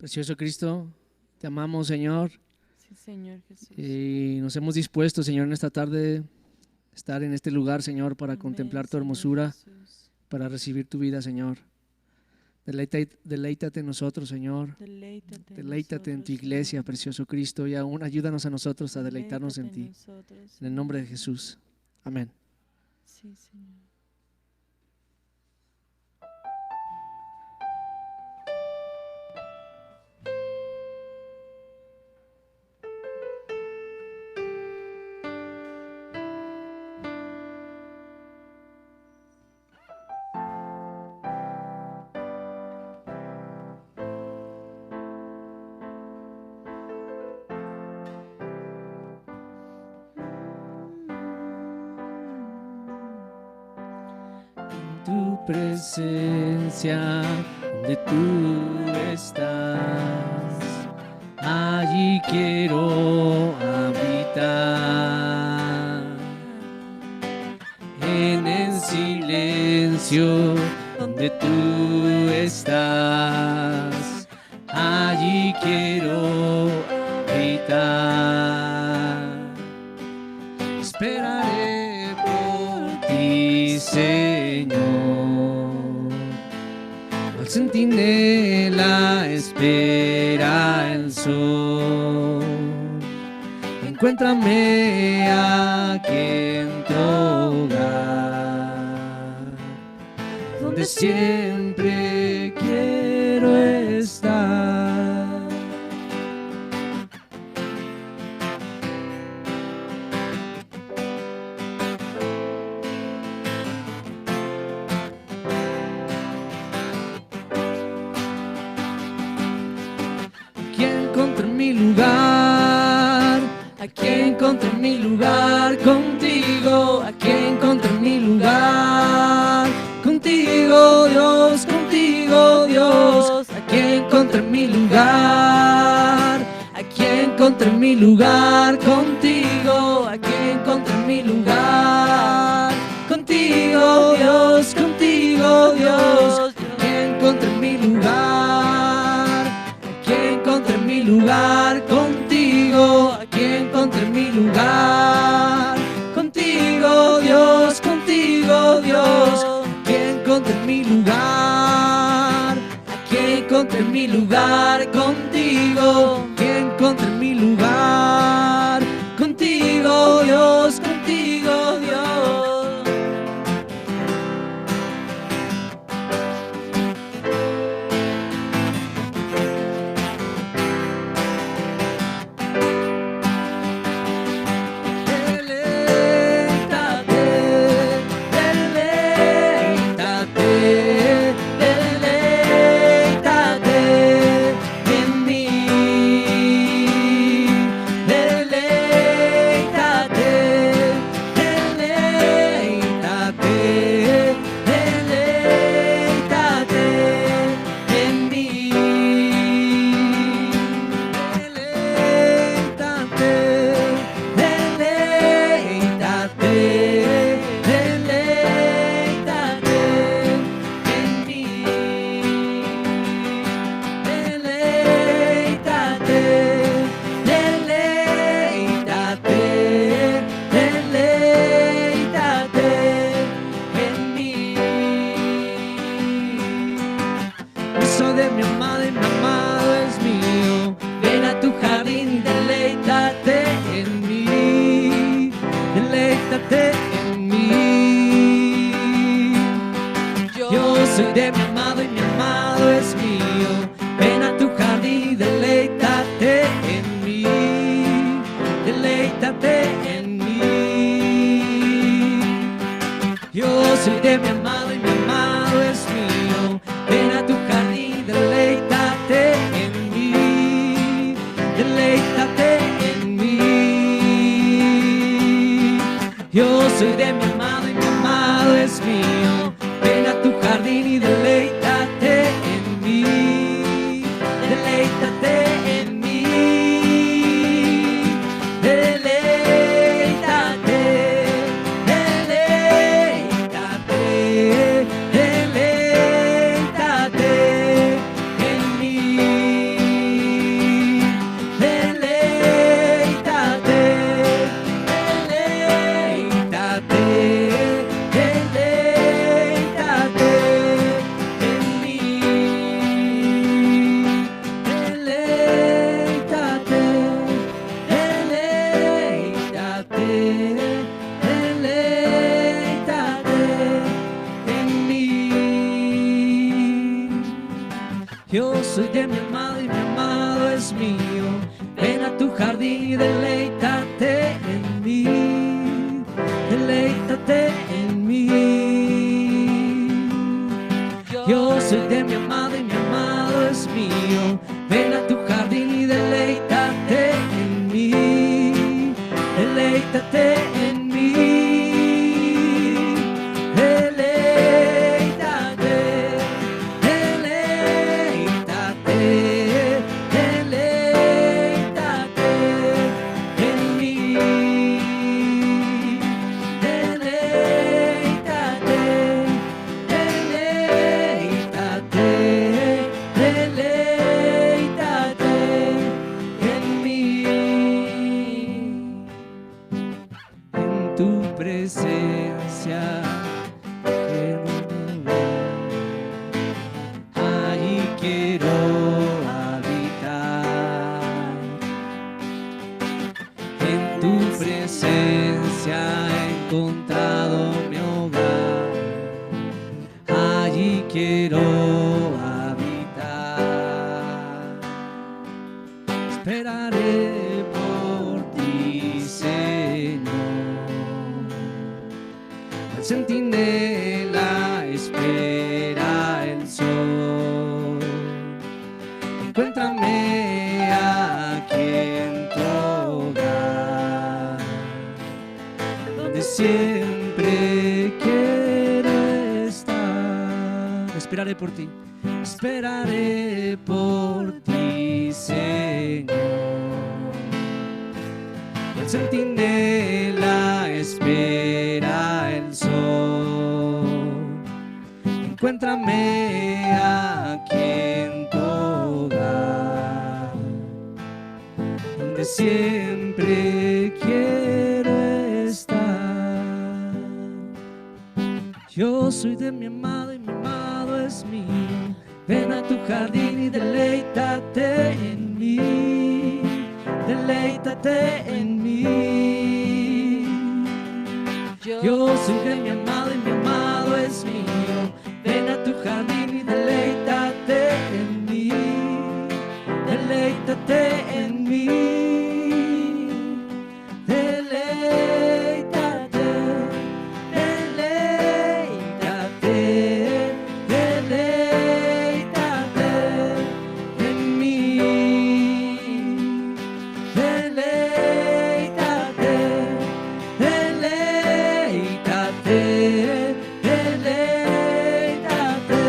Precioso Cristo, te amamos, Señor. Sí, Señor Jesús. Y nos hemos dispuesto, Señor, en esta tarde estar en este lugar, Señor, para Amén, contemplar tu Señor hermosura, Jesús. para recibir tu vida, Señor. Deleítate en nosotros, Señor. Deleítate en tu iglesia, Señor. precioso Cristo, y aún ayúdanos a nosotros a deleitarnos en Deleítate ti. nosotros, En el nombre de Señor. Jesús. Amén. Sí, Señor. Tu presencia, donde tú estás, allí quiero habitar. En el silencio, donde tú estás, allí quiero habitar. Esperaré por ti, Señor. Al centinela espera el sol. Encuéntrame aquí en tu hogar, donde siempre quiero estar. Aquí encontré mi lugar, aquí encontré mi lugar contigo, aquí encontré mi lugar contigo, Dios, aquí encontré mi lugar, aquí encontré mi lugar contigo, aquí encontré mi lugar contigo, Dios, aquí encontré mi lugar. Aquí encontré mi lugar contigo, aquí encontré mi lugar contigo, Dios, aquí encontré mi lugar, aquí encontré mi lugar contigo, aquí encontré mi lugar contigo, Dios, de mi amada y mi amado es mío. Ven a tu jardín y deleítate en mí, deleítate en mí. Yo soy de mi amado y mi amado es mío. Ven a tu jardín y deleítate en mí, deleítate en mí. Yo soy de mi amado y mi amado es mío. Ven a tu jardín, deleítate en mí, deleítate en mí. Yo soy de mi amado y mi amado es mío. Ven a tu jardín y deleítate en mí, deleítate en mí. Deleítate, deleítate, deleítate en mí. de mi amado y mi amado es mío. Ven a tu jardín y deleítate en mí, deleítate en mí. Yo soy de mi amado y mi amado es mío. Ven a tu jardín y deleítate en mí, deleítate en mí. Deleítate, deleítate, deleítate en mí. Deleítate, deleítate, deleítate en mí. En tu presencia allí quiero habitar. En tu presencia he encontrado mi hogar. Allí quiero habitar. Esperaré por ti, Señor. Al centinela espera el sol. Encuéntrame aquí en tu hogar, donde siempre quiero estar. Esperaré por ti, esperaré por ti, Señor. El centinela espera el sol. Encuéntrame aquí en tu hogar, donde siempre quiero estar. Yo soy de mi amado y mi amado es mío. Ven a tu jardín y deleítate en mí, deleítate en mí. Yo soy de mi amado y mi amado es mío. Ven a tu jardín y deleítate en mí, deleítate en mí. Deleítate, deleítate, deleítate en mí. Deleítate, deleítate, deleítate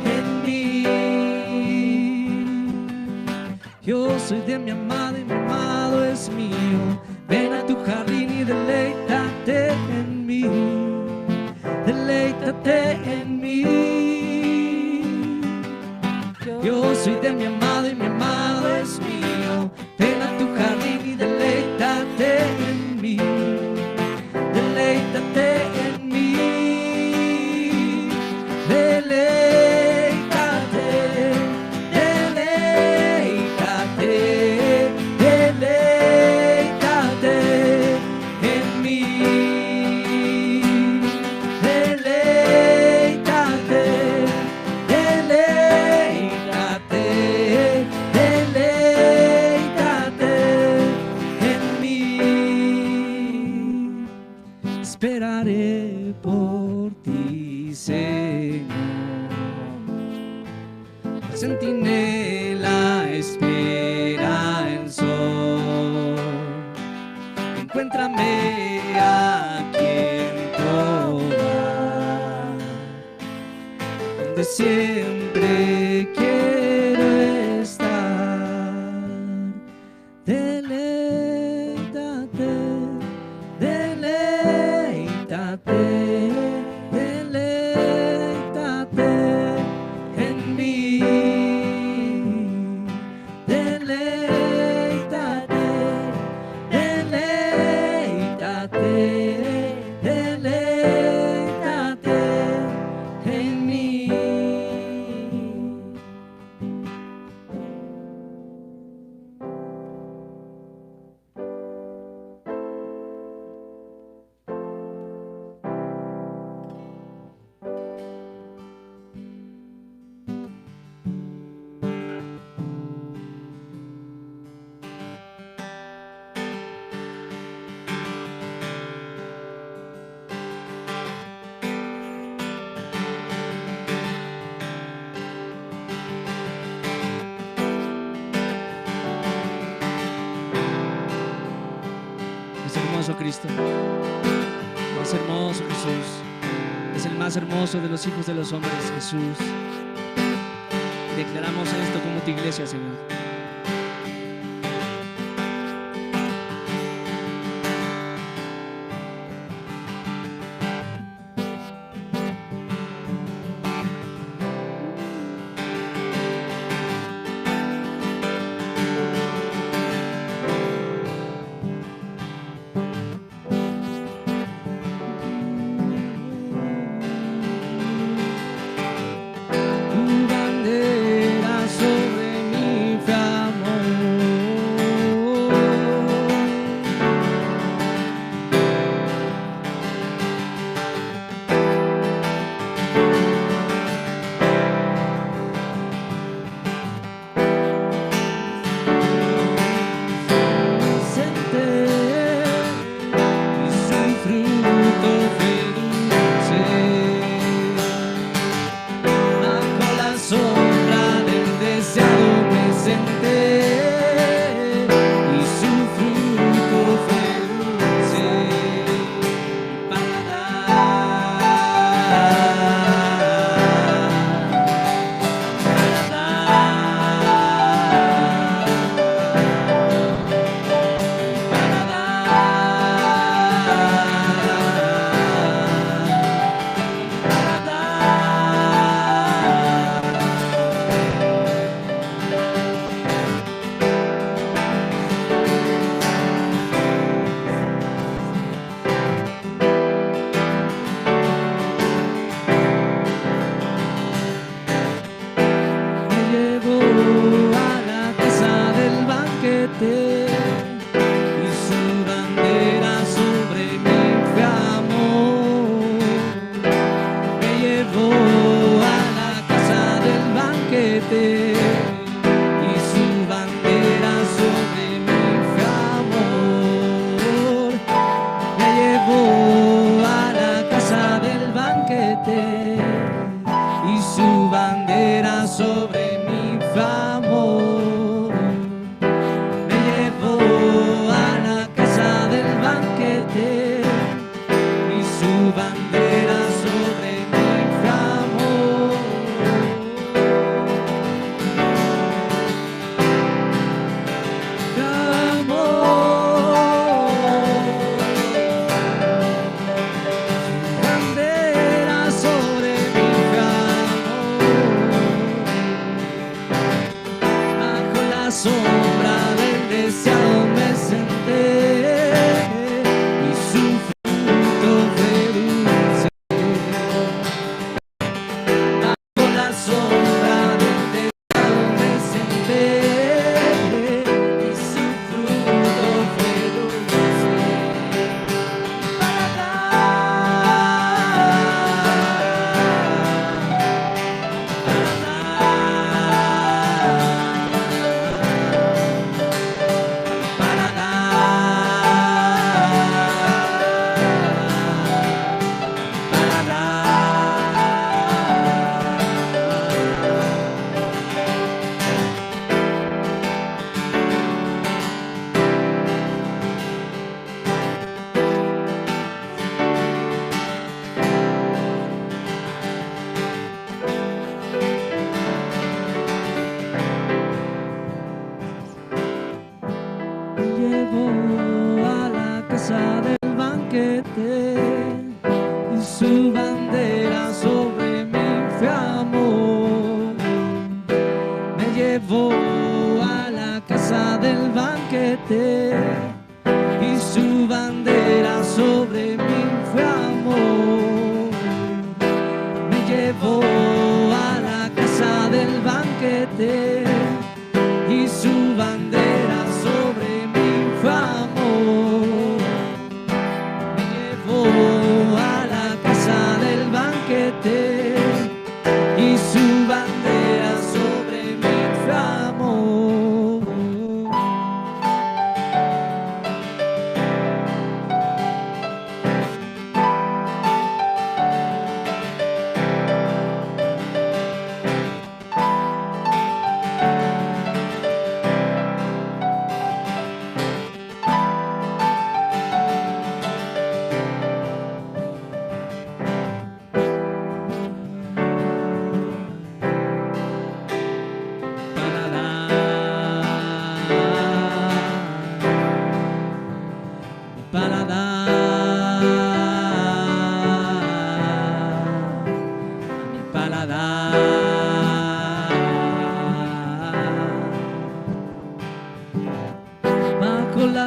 en mí. Yo soy de mi amado y mi amado es mío. Ven a tu jardín y deleítate en mí, deleítate en mí. Yo soy de mi amado y mi amado es mío. Ven a tu jardín y deleítate en mí, deleítate en mí. Deleítate, deleítate, deleítate en mí. Deleítate, deleítate, deleítate en mí. Esperaré por ti, Señor. El centinela espera el sol. Encuéntrame aquí en tu hogar, donde siempre quiero estar. Deleítate, deleítate, deleítate en mí. Deleítate, deleítate, deleítate en mí. hermoso, Cristo. Eres hermoso, Jesús. Es el más hermoso de los hijos de los hombres, Jesús. Declaramos esto como tu iglesia, Señor.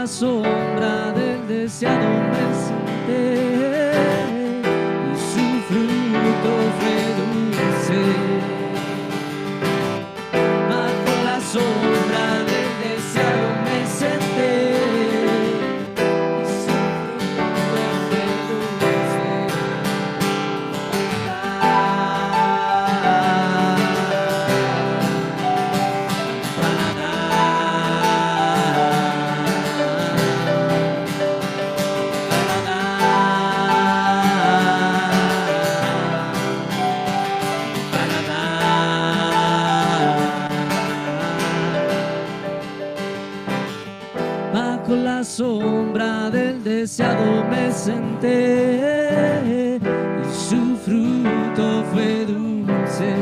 la sombra del deseado me senté y su fruto fue dulce. Bajo la sombra del deseado me senté y su fruto fue dulce. Bajo la sombra del deseado me senté y su fruto fue dulce.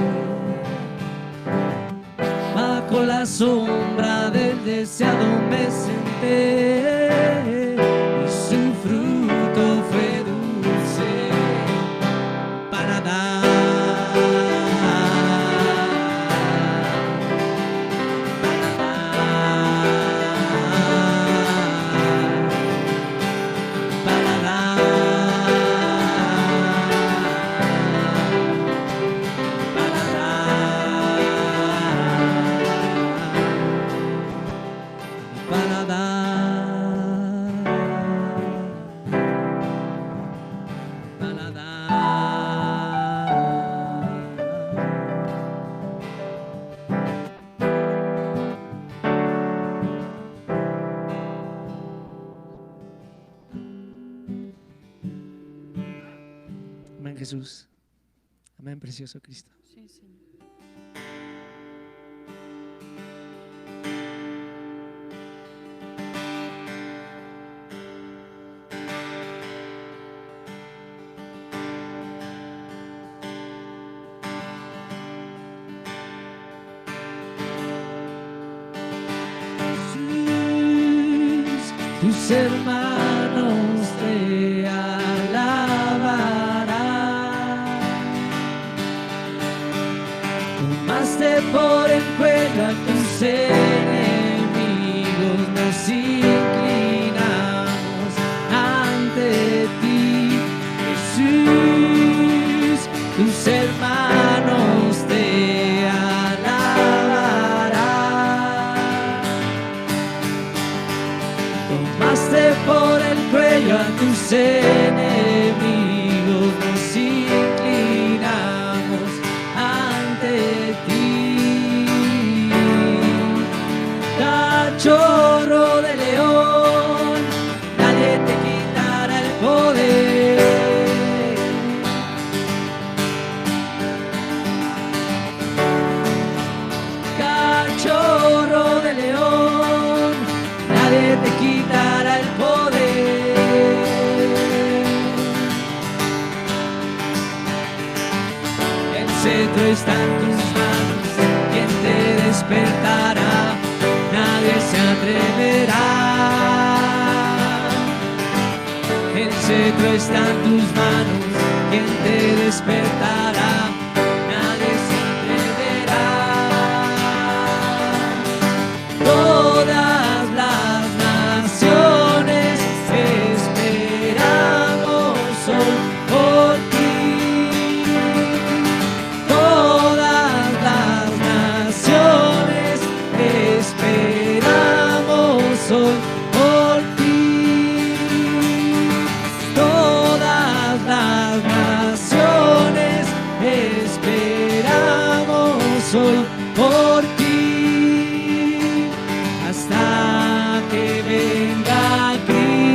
Bajo la sombra del deseado me senté y su fruto fue dulce para dar. Amén, Jesús. Amén, precioso Cristo. Sí, Señor. Jesús, tus hermanos te alabarán. Tomaste por el cuello a tus enemigos, nos inclinamos ante ti. Jesús, tus hermanos te alabarán. Tomaste por el cuello a tus enemigos, nos inclinamos ante ti. Cachorro de león, nadie te quitará el poder. Cachorro de león, nadie te quitará el poder. El cetro está en tus manos, quien te despertará, nadie se atreverá. El cetro está en tus manos, quien te despertará, nadie se atreverá. Todas las naciones esperamos hoy por ti. Todas las naciones esperamos hoy por ti. Todas las naciones esperamos hoy por ti. Hasta que venga Cristo.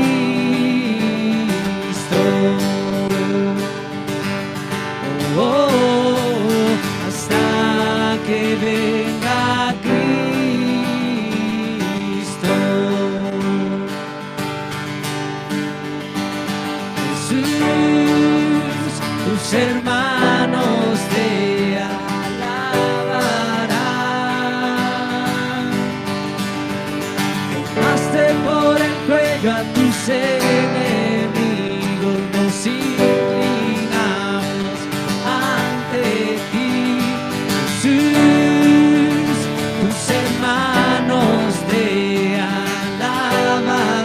Hasta que venga Cristo. Jesús, tus hermanos te alabarán. Tomaste por el cuello a tus enemigos, nos inclinamos ante ti. Jesús, tus hermanos te alabarán.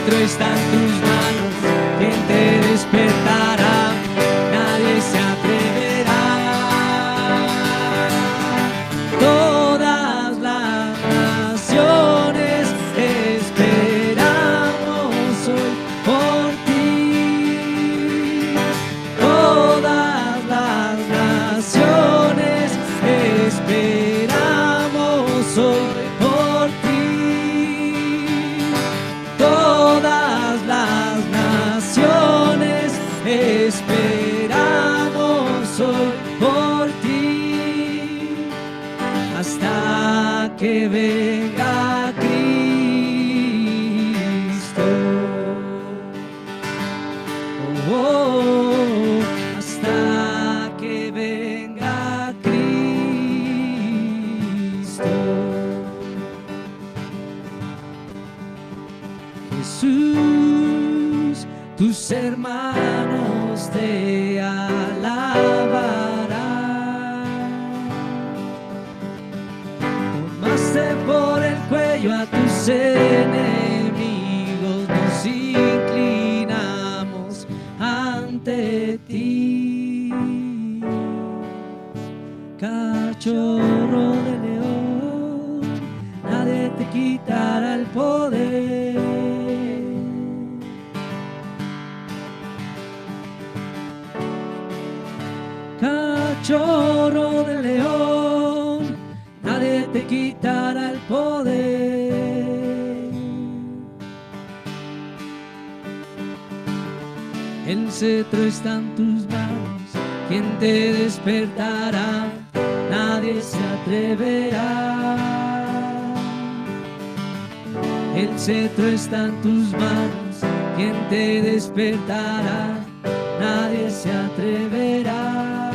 cetro está en tus manos, ¿quién te despertará? Nadie se atreverá. Todas las naciones esperamos hoy por ti. Todas las naciones esperamos hoy por ti. Todas las naciones esperamos hoy por ti. Hasta que venga Cristo. Oh, oh, hasta que venga Cristo. Jesús, tus hermanos te alabarán. Tomaste por el cuello a tus enemigos, nos inclinamos ante ti. Cachorro de león, nadie te quitará el poder. Cachorro de león, nadie te quitará el poder. El cetro está en tus manos, ¿quién te despertará? Nadie se atreverá. El cetro está en tus manos, ¿quién te despertará? Nadie se atreverá.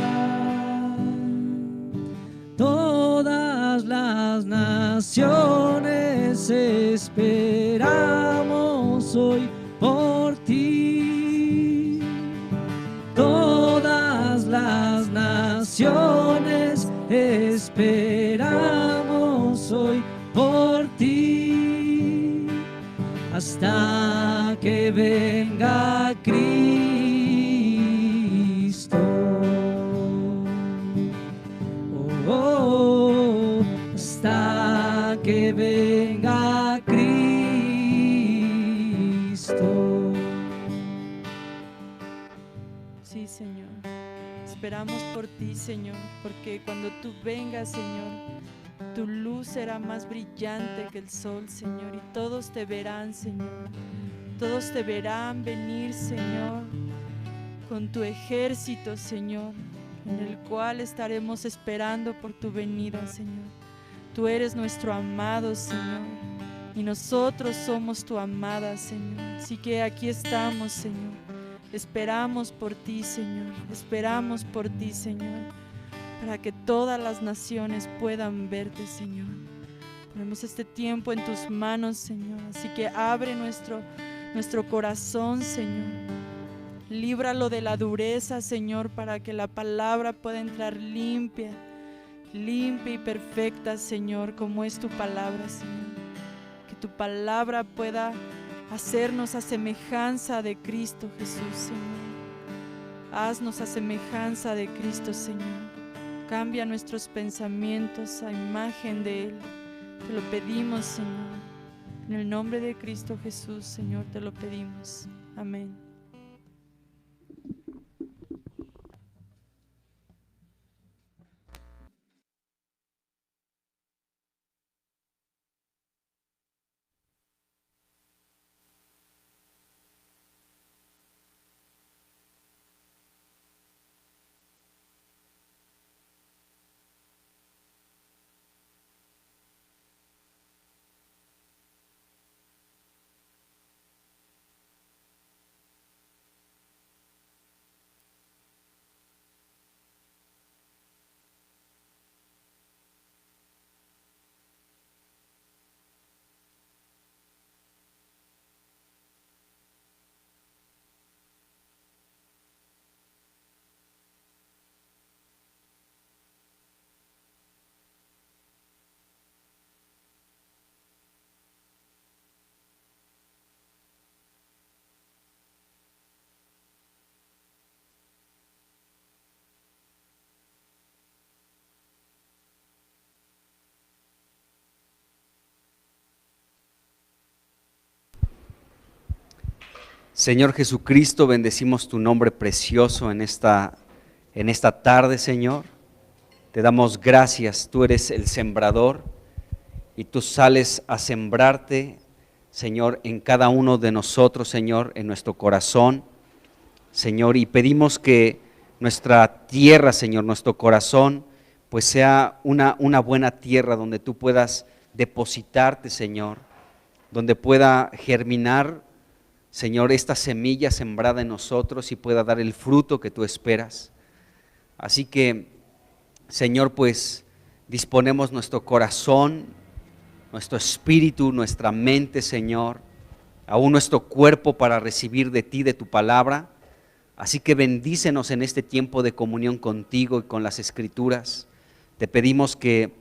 Todas las naciones esperamos hoy por ti. Todas las naciones esperamos hoy por ti. Hasta que venga Cristo. Oh, oh, hasta que venga Cristo. Sí, Señor. Esperamos por ti, Señor, porque cuando tú vengas, Señor, tu luz será más brillante que el sol, Señor, y todos te verán, Señor. Todos te verán venir, Señor, con tu ejército, Señor, en el cual estaremos esperando por tu venida, Señor. Tú eres nuestro amado, Señor, y nosotros somos tu amada, Señor. Así que aquí estamos, Señor. Esperamos por ti, Señor. Esperamos por ti, Señor, para que todas las naciones puedan verte, Señor. Ponemos este tiempo en tus manos, Señor. Así que abre nuestro corazón, Señor. Líbralo de la dureza, Señor, para que la palabra pueda entrar limpia y perfecta, Señor, como es tu palabra, Señor. Que tu palabra pueda hacernos a semejanza de Cristo Jesús, Señor. Haznos a semejanza de Cristo, Señor. Cambia nuestros pensamientos a imagen de Él. Te lo pedimos, Señor. En el nombre de Cristo Jesús, Señor, te lo pedimos. Amén. Señor Jesucristo, bendecimos tu nombre precioso en esta tarde, Señor. Te damos gracias, tú eres el sembrador y tú sales a sembrarte, Señor, en cada uno de nosotros, Señor, en nuestro corazón, Señor, y pedimos que nuestra tierra, Señor, nuestro corazón, pues sea una buena tierra donde tú puedas depositarte, Señor, donde pueda germinar, Señor, esta semilla sembrada en nosotros y pueda dar el fruto que tú esperas. Así que, Señor, pues disponemos nuestro corazón, nuestro espíritu, nuestra mente, Señor, aún nuestro cuerpo para recibir de ti, de tu palabra. Así que bendícenos en este tiempo de comunión contigo y con las Escrituras. Te pedimos que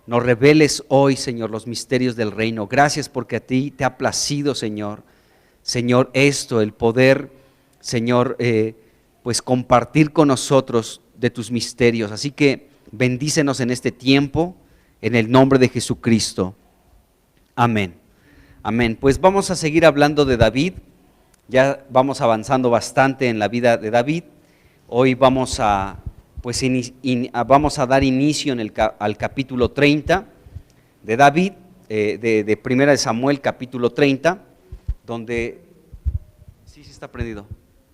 nos reveles hoy, Señor, los misterios del reino. Gracias porque a ti te ha placido, Señor, esto, el poder, Señor, pues compartir con nosotros de tus misterios. Así que bendícenos en este tiempo, en el nombre de Jesucristo. Amén. Amén. Pues vamos a seguir hablando de David. Ya vamos avanzando bastante en la vida de David. Hoy vamos a dar inicio al capítulo 30 de David, de Primera de Samuel, capítulo 30, donde sí está prendido.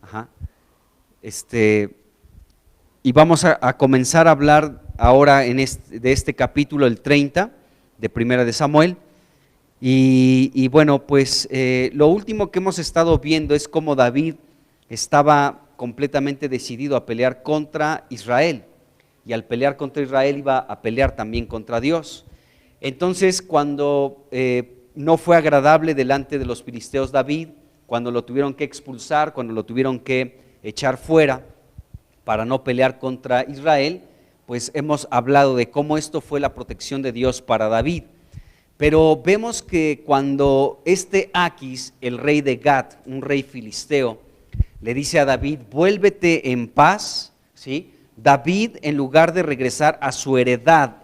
Ajá. Y vamos a comenzar a hablar ahora de este capítulo, el 30 de Primera de Samuel. Y bueno, pues lo último que hemos estado viendo es cómo David estaba completamente decidido a pelear contra Israel, y al pelear contra Israel iba a pelear también contra Dios. Entonces, cuando no fue agradable delante de los filisteos David, cuando lo tuvieron que expulsar, cuando lo tuvieron que echar fuera para no pelear contra Israel, pues hemos hablado de cómo esto fue la protección de Dios para David. Pero vemos que cuando Aquis, el rey de Gat, un rey filisteo, le dice a David, vuélvete en paz, ¿sí? David, en lugar de regresar a su heredad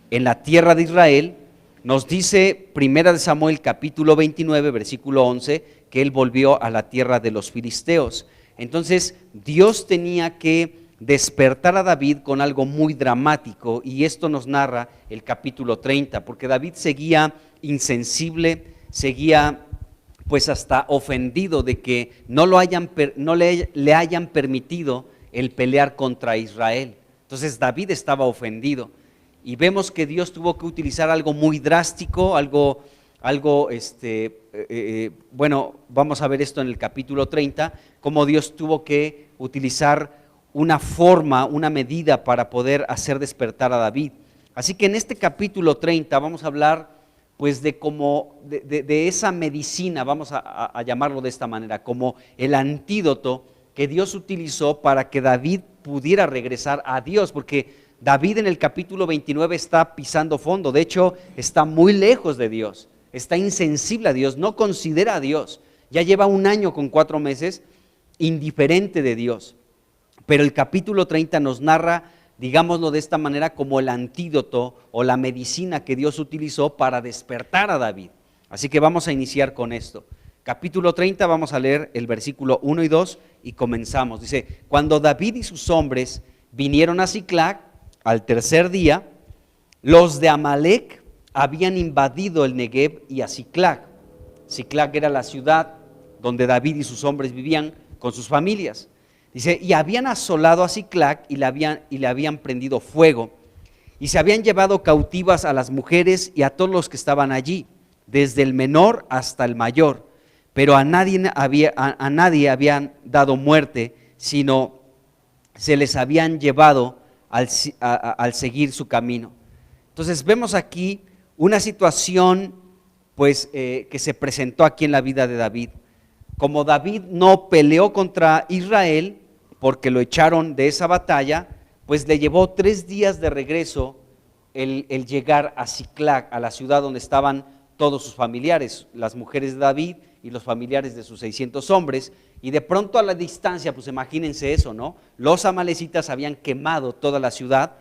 en la tierra de Israel, nos dice Primera de Samuel capítulo 29, versículo 11, que él volvió a la tierra de los filisteos. Entonces, Dios tenía que despertar a David con algo muy dramático, y esto nos narra el capítulo 30, porque David seguía insensible, seguía pues hasta ofendido de que no le hayan permitido el pelear contra Israel. Entonces David estaba ofendido, y vemos que Dios tuvo que utilizar algo muy drástico, bueno, vamos a ver esto en el capítulo 30, cómo Dios tuvo que utilizar una forma, una medida para poder hacer despertar a David. Así que en este capítulo 30 vamos a hablar pues de esa medicina, vamos a llamarlo de esta manera, como el antídoto que Dios utilizó para que David pudiera regresar a Dios, porque David en el capítulo 29 está pisando fondo, de hecho está muy lejos de Dios, está insensible a Dios, no considera a Dios, ya lleva 1 año con 4 meses indiferente de Dios. Pero el capítulo 30 nos narra, digámoslo de esta manera, como el antídoto o la medicina que Dios utilizó para despertar a David. Así que vamos a iniciar con esto. Capítulo 30, vamos a leer el versículo 1 y 2 y comenzamos. Dice, cuando David y sus hombres vinieron a Siclag al tercer día, los de Amalec habían invadido el Negev y a Siclag. Siclag era la ciudad donde David y sus hombres vivían con sus familias. Dice, y habían asolado a Siclag y le habían prendido fuego, y se habían llevado cautivas a las mujeres y a todos los que estaban allí, desde el menor hasta el mayor, pero a nadie habían dado muerte, sino se les habían llevado al seguir su camino. Entonces vemos aquí una situación pues que se presentó aquí en la vida de David. Como David no peleó contra Israel, porque lo echaron de esa batalla, pues le llevó 3 días de regreso el llegar a Siclag, a la ciudad donde estaban todos sus familiares, las mujeres de David y los familiares de sus 600 hombres, y de pronto a la distancia, pues imagínense eso, ¿no? Los amalecitas habían quemado toda la ciudad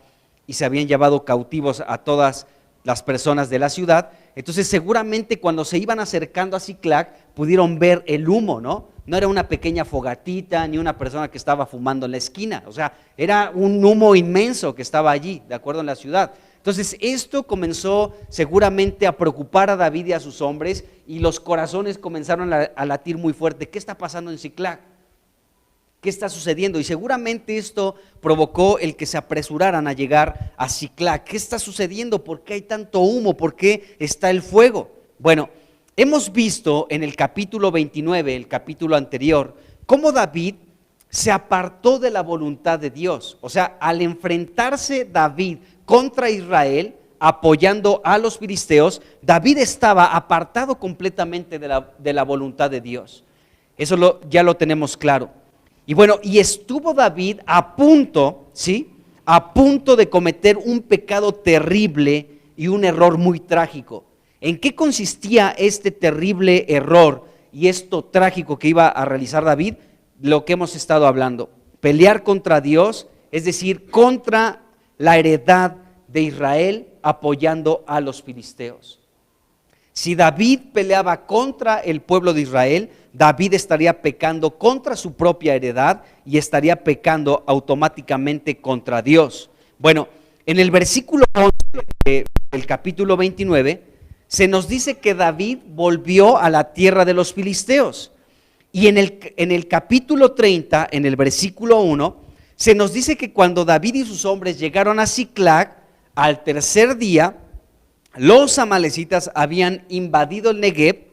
y se habían llevado cautivos a todas las personas de la ciudad. Entonces seguramente cuando se iban acercando a Siclag pudieron ver el humo, ¿no? no era una pequeña fogatita ni una persona que estaba fumando en la esquina, o sea, era un humo inmenso que estaba allí, de acuerdo, en la ciudad. Entonces esto comenzó seguramente a preocupar a David y a sus hombres, y los corazones comenzaron a latir muy fuerte. ¿Qué está pasando en Siclag? ¿Qué está sucediendo? Y seguramente esto provocó el que se apresuraran a llegar a Siclag. ¿Qué está sucediendo? ¿Por qué hay tanto humo? ¿Por qué está el fuego? Bueno, hemos visto en el capítulo 29, el capítulo anterior, cómo David se apartó de la voluntad de Dios. O sea, al enfrentarse David contra Israel, apoyando a los filisteos, David estaba apartado completamente de la voluntad de Dios. Eso ya lo tenemos claro. Y bueno, y estuvo David a punto, ¿sí?, a punto de cometer un pecado terrible y un error muy trágico. ¿En qué consistía este terrible error y esto trágico que iba a realizar David? Lo que hemos estado hablando: pelear contra Dios, es decir, contra la heredad de Israel, apoyando a los filisteos. Si David peleaba contra el pueblo de Israel, David estaría pecando contra su propia heredad y estaría pecando automáticamente contra Dios. Bueno, en el versículo 11 del capítulo 29 se nos dice que David volvió a la tierra de los filisteos. Y en el capítulo 30, en el versículo 1, se nos dice que cuando David y sus hombres llegaron a Siclag, al tercer día, los amalecitas habían invadido el Negev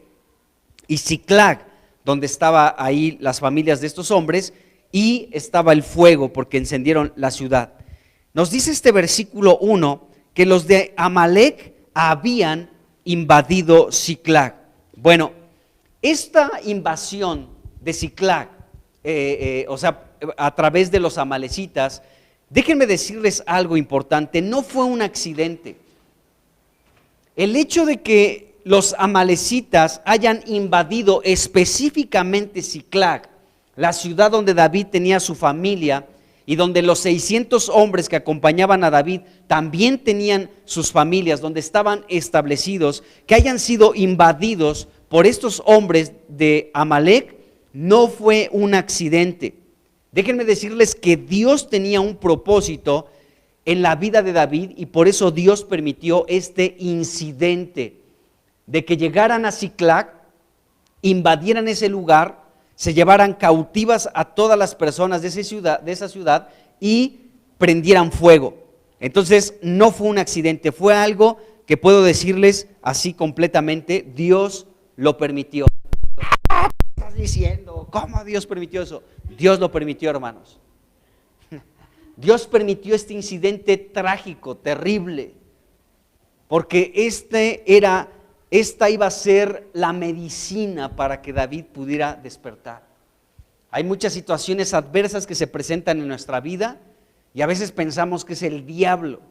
y Siclag, donde estaba ahí las familias de estos hombres, y estaba el fuego porque encendieron la ciudad. Nos dice este versículo 1 que los de Amalec habían invadido Siclag. Bueno, esta invasión de Siclag, o sea, a través de los amalecitas, déjenme decirles algo importante: no fue un accidente. El hecho de que los amalecitas hayan invadido específicamente Siclag, la ciudad donde David tenía su familia y donde los 600 hombres que acompañaban a David también tenían sus familias, donde estaban establecidos, que hayan sido invadidos por estos hombres de Amalec, no fue un accidente. Déjenme decirles que Dios tenía un propósito en la vida de David, y por eso Dios permitió este incidente de que llegaran a Siclag, invadieran ese lugar, se llevaran cautivas a todas las personas de esa ciudad y prendieran fuego. Entonces no fue un accidente, fue algo que puedo decirles así completamente: Dios lo permitió. ¿Qué estás diciendo? ¿Cómo Dios permitió eso? Dios lo permitió, hermanos. Dios permitió este incidente trágico, terrible, porque esta iba a ser la medicina para que David pudiera despertar. Hay muchas situaciones adversas que se presentan en nuestra vida y a veces pensamos que es el diablo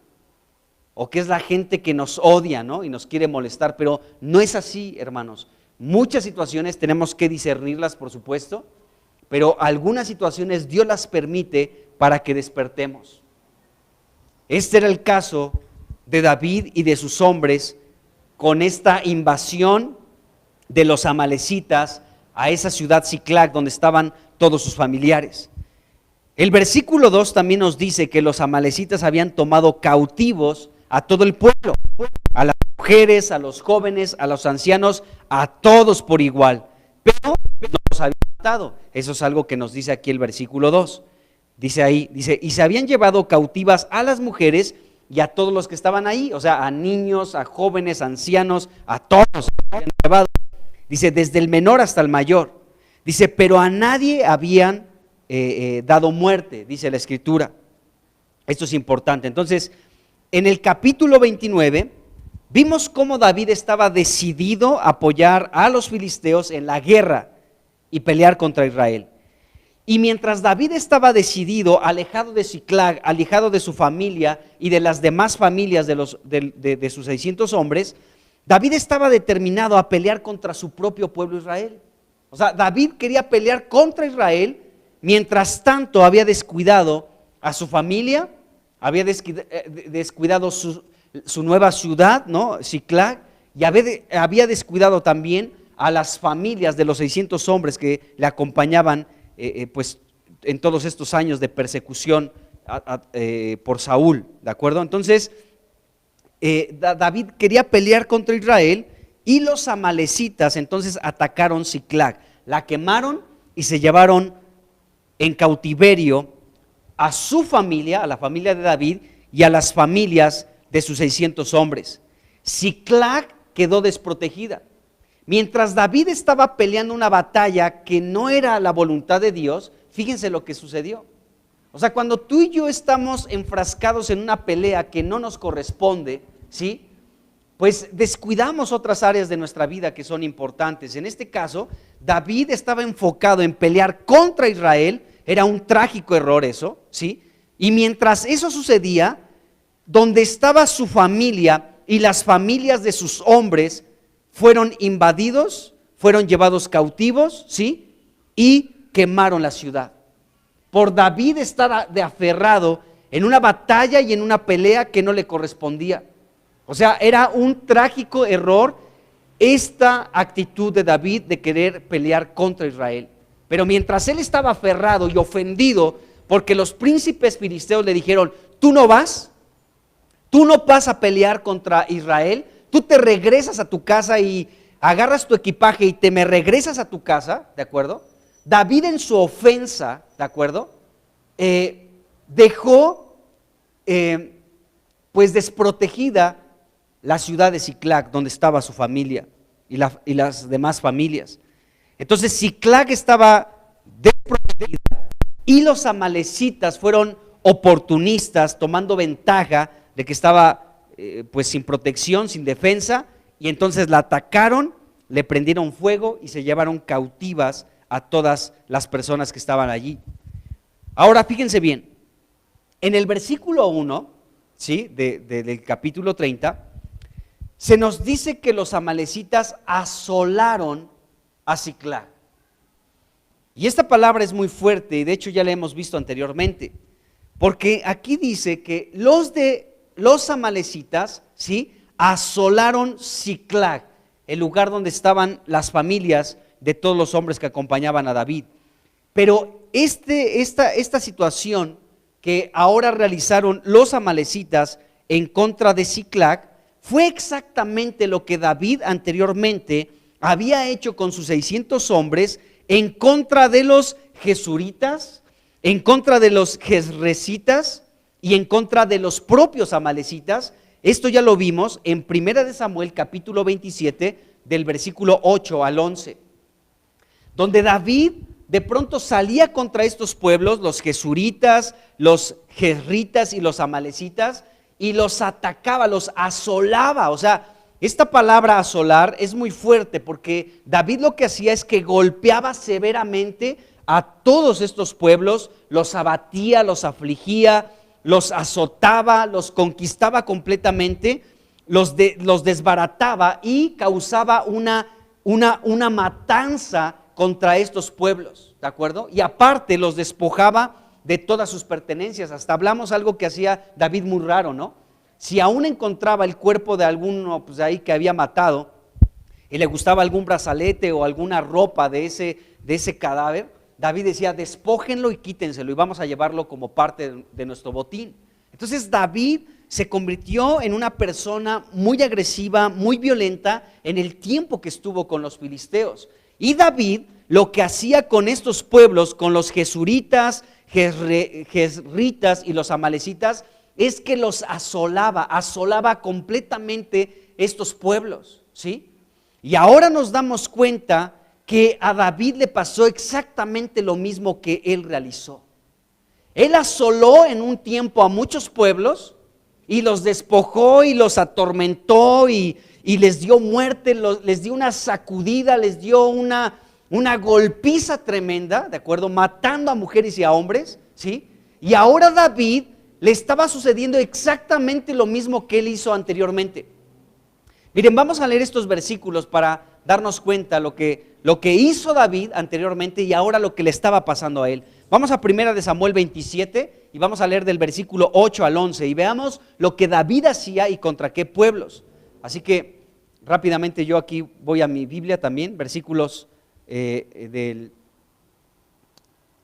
o que es la gente que nos odia, ¿no?, y nos quiere molestar, pero no es así, hermanos. Muchas situaciones tenemos que discernirlas, por supuesto, pero algunas situaciones Dios las permite para que despertemos. Este era el caso de David y de sus hombres con esta invasión de los amalecitas a esa ciudad Siclag donde estaban todos sus familiares. El versículo 2 también nos dice que los amalecitas habían tomado cautivos a todo el pueblo, a las mujeres, a los jóvenes, a los ancianos, a todos por igual, pero no los habían matado. Eso es algo que nos dice aquí el versículo 2. Dice ahí, y se habían llevado cautivas a las mujeres y a todos los que estaban ahí, o sea, a niños, a jóvenes, a ancianos, a todos se habían llevado. Dice, desde el menor hasta el mayor. Dice, pero a nadie habían dado muerte, dice la Escritura. Esto es importante. Entonces, en el capítulo 29, vimos cómo David estaba decidido a apoyar a los filisteos en la guerra y pelear contra Israel. Y mientras David estaba decidido, alejado de Siclag, alejado de su familia y de las demás familias de sus 600 hombres, David estaba determinado a pelear contra su propio pueblo Israel. O sea, David quería pelear contra Israel, mientras tanto había descuidado a su familia, había descuidado su nueva ciudad, ¿no?, Siclag, y había descuidado también a las familias de los 600 hombres que le acompañaban pues en todos estos años de persecución por Saúl, ¿de acuerdo? Entonces David quería pelear contra Israel y los amalecitas entonces atacaron Siclag, la quemaron y se llevaron en cautiverio a su familia, a la familia de David y a las familias de sus 600 hombres. Siclag quedó desprotegida. Mientras David estaba peleando una batalla que no era la voluntad de Dios, fíjense lo que sucedió. O sea, cuando tú y yo estamos enfrascados en una pelea que no nos corresponde, ¿sí?, pues descuidamos otras áreas de nuestra vida que son importantes. En este caso, David estaba enfocado en pelear contra Israel. Era un trágico error eso, ¿sí? Y mientras eso sucedía, donde estaba su familia y las familias de sus hombres fueron invadidos, fueron llevados cautivos, ¿sí? Y quemaron la ciudad. Por David estar de aferrado en una batalla y en una pelea que no le correspondía. O sea, era un trágico error esta actitud de David de querer pelear contra Israel. Pero mientras él estaba aferrado y ofendido porque los príncipes filisteos le dijeron, tú no vas a pelear contra Israel, tú te regresas a tu casa y agarras tu equipaje y te me regresas a tu casa, ¿de acuerdo? David en su ofensa, ¿de acuerdo? Dejó pues desprotegida la ciudad de Siclag, donde estaba su familia y las demás familias. Entonces Siclag estaba desprotegida y los amalecitas fueron oportunistas, tomando ventaja de que estaba pues sin protección, sin defensa, y entonces la atacaron, le prendieron fuego y se llevaron cautivas a todas las personas que estaban allí. Ahora fíjense bien, en el versículo 1, ¿sí?, del capítulo 30, se nos dice que los amalecitas asolaron a Siclag. Y esta palabra es muy fuerte y de hecho ya la hemos visto anteriormente, porque aquí dice que los amalecitas, ¿sí?, asolaron Siclag, el lugar donde estaban las familias de todos los hombres que acompañaban a David. Pero esta situación que ahora realizaron los amalecitas en contra de Siclag fue exactamente lo que David anteriormente había hecho con sus 600 hombres en contra de los gesuritas, en contra de los jezrecitas y en contra de los propios amalecitas. Esto ya lo vimos en 1 Samuel capítulo 27 del versículo 8 al 11, donde David de pronto salía contra estos pueblos, los gesuritas, los jezritas y los amalecitas, y los atacaba, los asolaba. O sea, esta palabra asolar es muy fuerte porque David lo que hacía es que golpeaba severamente a todos estos pueblos, los abatía, los afligía, los azotaba, los conquistaba completamente, los desbarataba y causaba una matanza contra estos pueblos, ¿de acuerdo? Y aparte los despojaba de todas sus pertenencias. Hasta hablamos algo que hacía David muy raro, ¿no? Si aún encontraba el cuerpo de alguno pues ahí que había matado y le gustaba algún brazalete o alguna ropa de ese cadáver, David decía, despójenlo y quítenselo y vamos a llevarlo como parte de nuestro botín. Entonces David se convirtió en una persona muy agresiva, muy violenta en el tiempo que estuvo con los filisteos. Y David lo que hacía con estos pueblos, con los jesuritas, jezritas y los amalecitas, es que los asolaba completamente estos pueblos, ¿sí? Y ahora nos damos cuenta que a David le pasó exactamente lo mismo que él realizó. Él asoló en un tiempo a muchos pueblos y los despojó y los atormentó y les dio muerte, les dio una sacudida, les dio una golpiza tremenda, ¿de acuerdo? Matando a mujeres y a hombres, ¿sí? Y ahora David le estaba sucediendo exactamente lo mismo que él hizo anteriormente. Miren, vamos a leer estos versículos para darnos cuenta lo que hizo David anteriormente y ahora lo que le estaba pasando a él. Vamos a 1 Samuel 27 y vamos a leer del versículo 8 al 11 y veamos lo que David hacía y contra qué pueblos. Así que rápidamente yo aquí voy a mi Biblia también, versículos del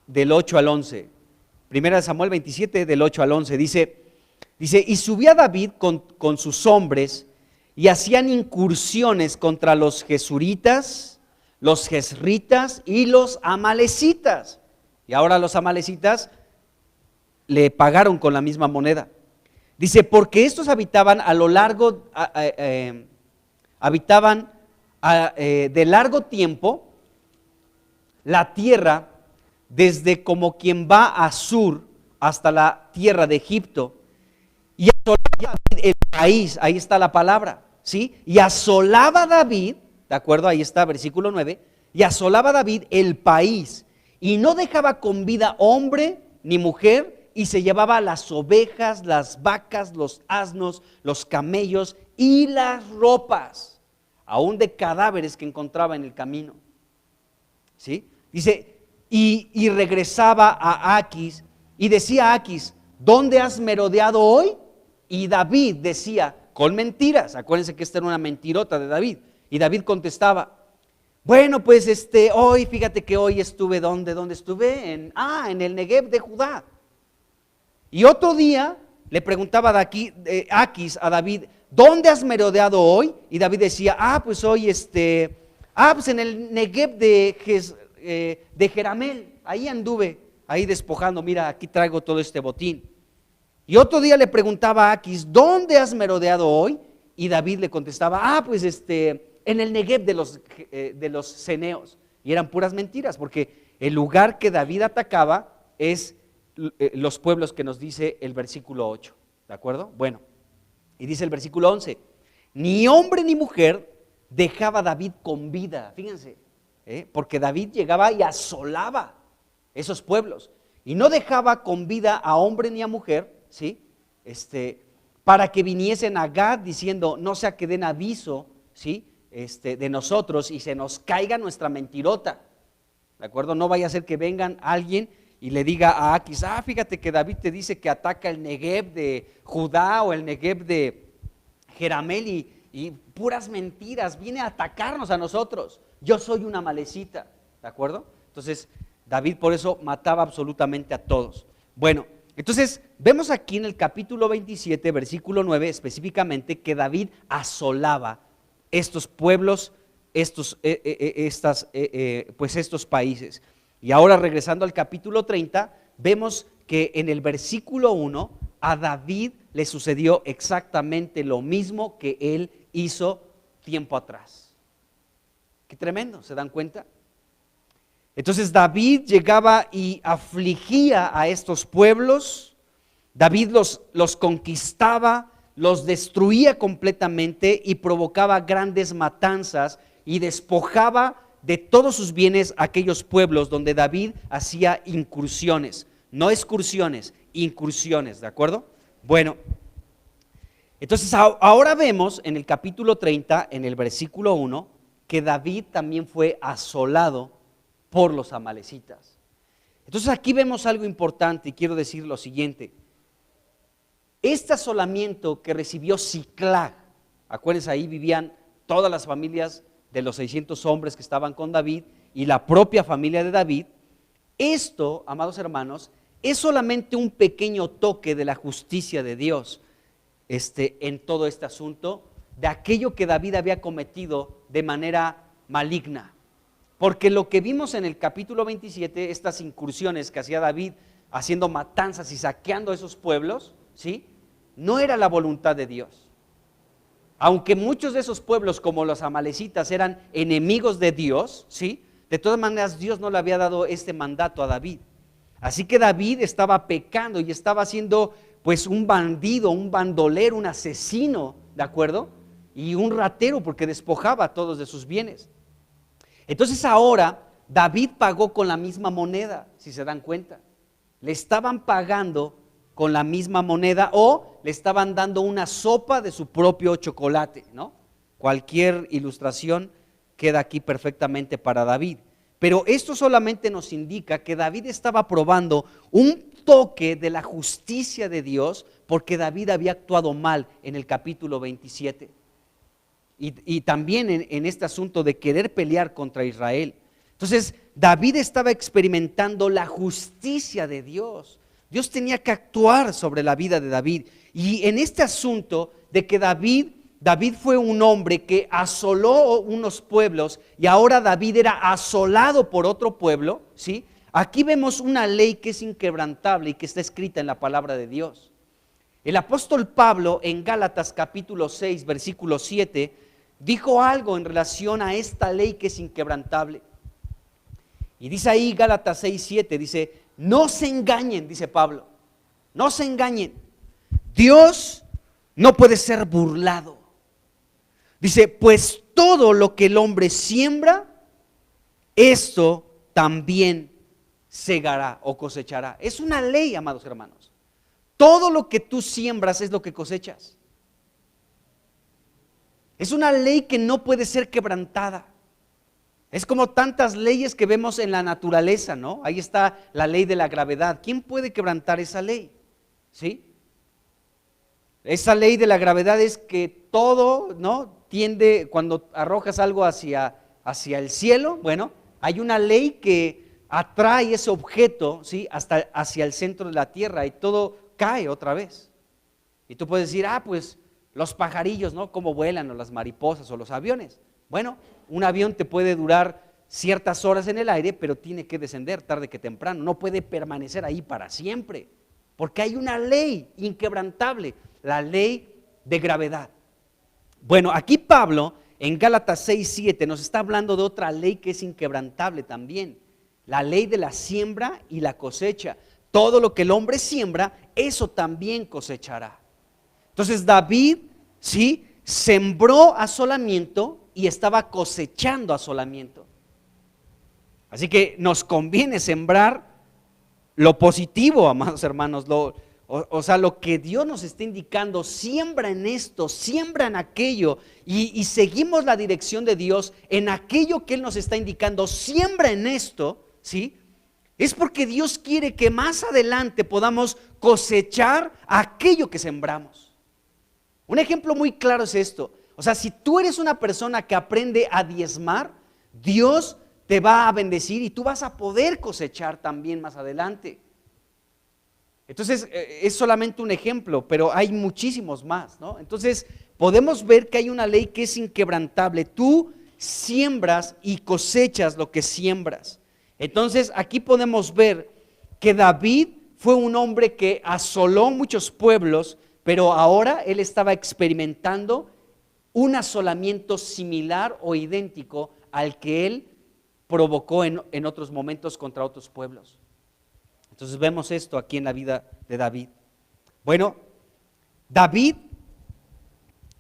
8 al 11. Primera de Samuel 27, del 8 al 11, dice, y subía David con sus hombres y hacían incursiones contra los gesuritas, los gesritas y los amalecitas. Y ahora los amalecitas le pagaron con la misma moneda. Dice, porque estos habitaban a lo largo, de largo tiempo la tierra, desde como quien va a Sur hasta la tierra de Egipto, y asolaba el país, ahí está la palabra, ¿sí? Y asolaba David, ¿de acuerdo? Ahí está, versículo 9, y asolaba David el país, y no dejaba con vida hombre ni mujer, y se llevaba las ovejas, las vacas, los asnos, los camellos y las ropas, aún de cadáveres que encontraba en el camino. ¿Sí? Dice, y regresaba a Aquis, y decía a Aquis, ¿dónde has merodeado hoy? Y David decía, con mentiras. Acuérdense que esta era una mentirota de David. Y David contestaba, bueno, pues hoy, fíjate que hoy estuve, ¿dónde estuve? En el Negev de Judá. Y otro día le preguntaba Aquis a David, ¿dónde has merodeado hoy? Y David decía, pues hoy pues en el Negev de Jeramel, ahí anduve, ahí despojando, mira, aquí traigo todo este botín. Y otro día le preguntaba a Aquis, ¿dónde has merodeado hoy? Y David le contestaba, pues en el Negev de los ceneos. Y eran puras mentiras, porque el lugar que David atacaba es los pueblos que nos dice el versículo 8, ¿de acuerdo? Bueno, y dice el versículo 11, ni hombre ni mujer dejaba David con vida, fíjense, porque David llegaba y asolaba esos pueblos, y no dejaba con vida a hombre ni a mujer, ¿sí? Para que viniesen a Gad diciendo, no sea que den aviso, ¿sí? De nosotros y se nos caiga nuestra mentirota, ¿de acuerdo? No vaya a ser que vengan alguien y le diga a Aquis, fíjate que David te dice que ataca el Negev de Judá o el Negev de Jeramel y puras mentiras, viene a atacarnos a nosotros, yo soy una malecita, ¿de acuerdo? Entonces David por eso mataba absolutamente a todos. Bueno, entonces vemos aquí en el capítulo 27, versículo 9 específicamente, que David asolaba estos pueblos, estos países. Y ahora regresando al capítulo 30, vemos que en el versículo 1 a David le sucedió exactamente lo mismo que él hizo tiempo atrás. Qué tremendo, ¿se dan cuenta? Entonces David llegaba y afligía a estos pueblos, David los conquistaba, los destruía completamente y provocaba grandes matanzas y despojaba de todos sus bienes aquellos pueblos donde David hacía incursiones, no excursiones, incursiones, ¿de acuerdo? Bueno, entonces ahora vemos en el capítulo 30, en el versículo 1, que David también fue asolado por los amalecitas. Entonces aquí vemos algo importante y quiero decir lo siguiente. Este asolamiento que recibió Siclag, acuérdense, ahí vivían todas las familias de los 600 hombres que estaban con David y la propia familia de David. Esto, amados hermanos, es solamente un pequeño toque de la justicia de Dios en todo este asunto, de aquello que David había cometido de manera maligna. Porque lo que vimos en el capítulo 27, estas incursiones que hacía David haciendo matanzas y saqueando esos pueblos, ¿sí? No era la voluntad de Dios. Aunque muchos de esos pueblos, como los amalecitas, eran enemigos de Dios, ¿sí? De todas maneras Dios no le había dado este mandato a David. Así que David estaba pecando y estaba siendo pues un bandido, un bandolero, un asesino, ¿de acuerdo? Y un ratero, porque despojaba a todos de sus bienes. Entonces ahora David pagó con la misma moneda, si se dan cuenta. Le estaban pagando con la misma moneda o le estaban dando una sopa de su propio chocolate, ¿no? Cualquier ilustración queda aquí perfectamente para David. Pero esto solamente nos indica que David estaba probando un toque de la justicia de Dios porque David había actuado mal en el capítulo 27. y también en este asunto de querer pelear contra Israel. Entonces, David estaba experimentando la justicia de Dios. Dios tenía que actuar sobre la vida de David. Y en este asunto de que David fue un hombre que asoló unos pueblos y ahora David era asolado por otro pueblo, ¿sí? Aquí vemos una ley que es inquebrantable y que está escrita en la palabra de Dios. El apóstol Pablo en Gálatas capítulo 6, versículo 7, dijo algo en relación a esta ley que es inquebrantable. Y dice ahí Gálatas 6, 7, dice, no se engañen, dice Pablo, no se engañen. Dios no puede ser burlado. Dice, pues todo lo que el hombre siembra, esto también segará o cosechará. Es una ley, amados hermanos. Todo lo que tú siembras es lo que cosechas. Es una ley que no puede ser quebrantada. Es como tantas leyes que vemos en la naturaleza, ¿no? Ahí está la ley de la gravedad. ¿Quién puede quebrantar esa ley? ¿Sí? Esa ley de la gravedad es que todo, ¿no? Tiende, cuando arrojas algo hacia el cielo, bueno, hay una ley que atrae ese objeto, ¿sí? Hasta hacia el centro de la tierra y todo cae otra vez. Y tú puedes decir, pues los pajarillos, ¿no? Cómo vuelan, o las mariposas, o los aviones. Bueno, un avión te puede durar ciertas horas en el aire, pero tiene que descender tarde que temprano. No puede permanecer ahí para siempre, porque hay una ley inquebrantable, la ley de gravedad. Bueno, aquí Pablo en Gálatas 6, 7 nos está hablando de otra ley que es inquebrantable también, la ley de la siembra y la cosecha. Todo lo que el hombre siembra, eso también cosechará. Entonces David, ¿sí?, sembró asolamiento y estaba cosechando asolamiento. Así que nos conviene sembrar lo positivo, amados hermanos, o sea, lo que Dios nos está indicando. Siembra en esto, siembra en aquello, y seguimos la dirección de Dios en aquello que Él nos está indicando. Siembra en esto, ¿sí? Es porque Dios quiere que más adelante podamos cosechar aquello que sembramos. Un ejemplo muy claro es esto. O sea, si tú eres una persona que aprende a diezmar, Dios te va a bendecir y tú vas a poder cosechar también más adelante. Entonces, es solamente un ejemplo, pero hay muchísimos más, ¿no? Entonces, podemos ver que hay una ley que es inquebrantable. Tú siembras y cosechas lo que siembras. Entonces, aquí podemos ver que David fue un hombre que asoló muchos pueblos, pero ahora él estaba experimentando un asolamiento similar o idéntico al que él provocó en otros momentos contra otros pueblos. Entonces vemos esto aquí en la vida de David. Bueno, David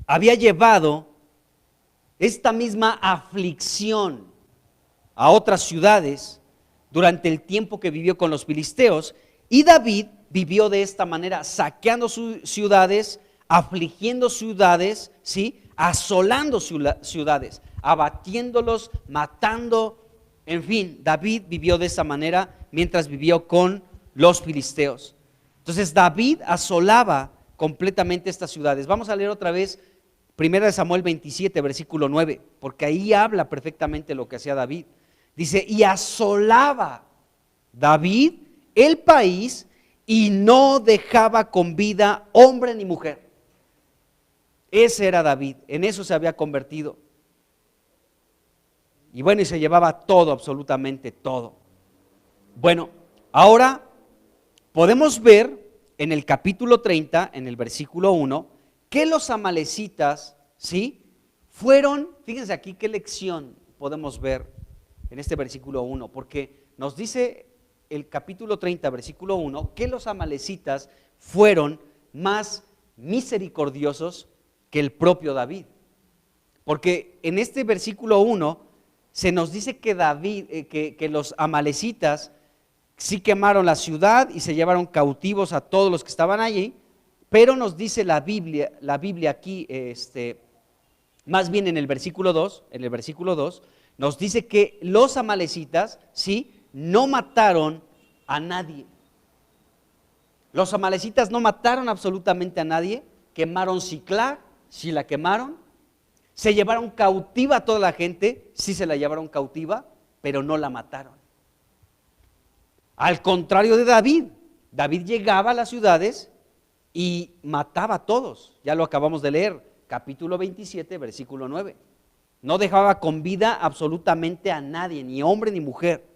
había llevado esta misma aflicción a otras ciudades durante el tiempo que vivió con los filisteos, y David vivió de esta manera, saqueando sus ciudades, afligiendo ciudades, ¿sí?, asolando ciudades, abatiéndolos, matando. En fin, David vivió de esa manera mientras vivió con los filisteos. Entonces David asolaba completamente estas ciudades. Vamos a leer otra vez 1 Samuel 27, versículo 9, porque ahí habla perfectamente lo que hacía David. Dice, y asolaba David el país y no dejaba con vida hombre ni mujer. Ese era David, en eso se había convertido. Y bueno, y se llevaba todo, absolutamente todo. Bueno, ahora podemos ver en el capítulo 30, en el versículo 1, que los amalecitas, ¿sí?, fueron, fíjense aquí qué lección podemos ver en este versículo 1, porque nos dice el capítulo 30, versículo 1, que los amalecitas fueron más misericordiosos que el propio David. Porque en este versículo 1 se nos dice que que los amalecitas sí quemaron la ciudad y se llevaron cautivos a todos los que estaban allí, pero nos dice la Biblia aquí, más bien en el versículo 2, nos dice que los amalecitas, sí, no mataron a nadie. Los amalecitas no mataron absolutamente a nadie. Quemaron Siclag, sí la quemaron. Se llevaron cautiva a toda la gente, sí se la llevaron cautiva, pero no la mataron. Al contrario de David, David llegaba a las ciudades y mataba a todos. Ya lo acabamos de leer, capítulo 27, versículo 9. No dejaba con vida absolutamente a nadie, ni hombre ni mujer.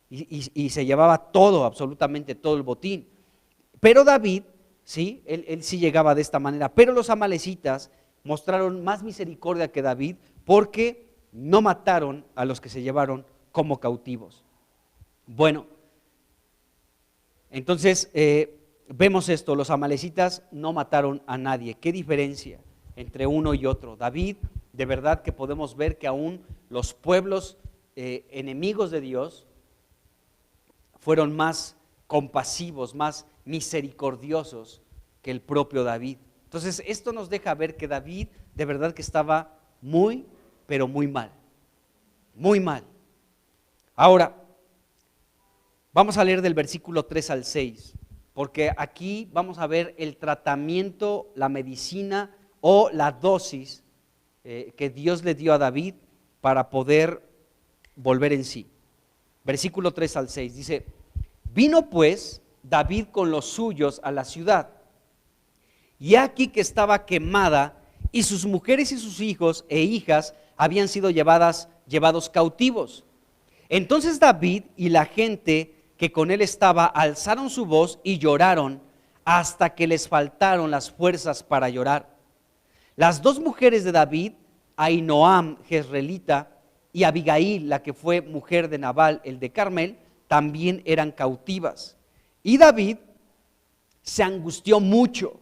Y se llevaba todo, absolutamente todo el botín. Pero David, sí, él sí llegaba de esta manera. Pero los amalecitas mostraron más misericordia que David porque no mataron a los que se llevaron como cautivos. Bueno, entonces vemos esto, los amalecitas no mataron a nadie. ¿Qué diferencia entre uno y otro? David, de verdad que podemos ver que aún los pueblos enemigos de Dios fueron más compasivos, más misericordiosos que el propio David. Entonces esto nos deja ver que David de verdad que estaba muy, pero muy mal, muy mal. Ahora, vamos a leer del versículo 3 al 6, porque aquí vamos a ver el tratamiento, la medicina o la dosis que Dios le dio a David para poder volver en sí. Versículo 3 al 6 dice: vino pues David con los suyos a la ciudad, y aquí que estaba quemada, y sus mujeres y sus hijos e hijas habían sido llevados cautivos. Entonces David y la gente que con él estaba alzaron su voz y lloraron hasta que les faltaron las fuerzas para llorar. Las dos mujeres de David, Ahinoam jezreelita y Abigail, la que fue mujer de Nabal el de Carmel, también eran cautivas. Y David se angustió mucho.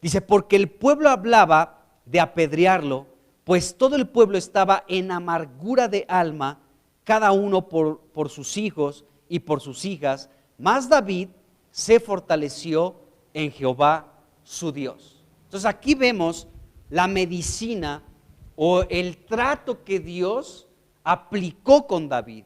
Dice, porque el pueblo hablaba de apedrearlo, pues todo el pueblo estaba en amargura de alma, cada uno por sus hijos y por sus hijas, mas David se fortaleció en Jehová su Dios. Entonces aquí vemos la medicina o el trato que Dios aplicó con David.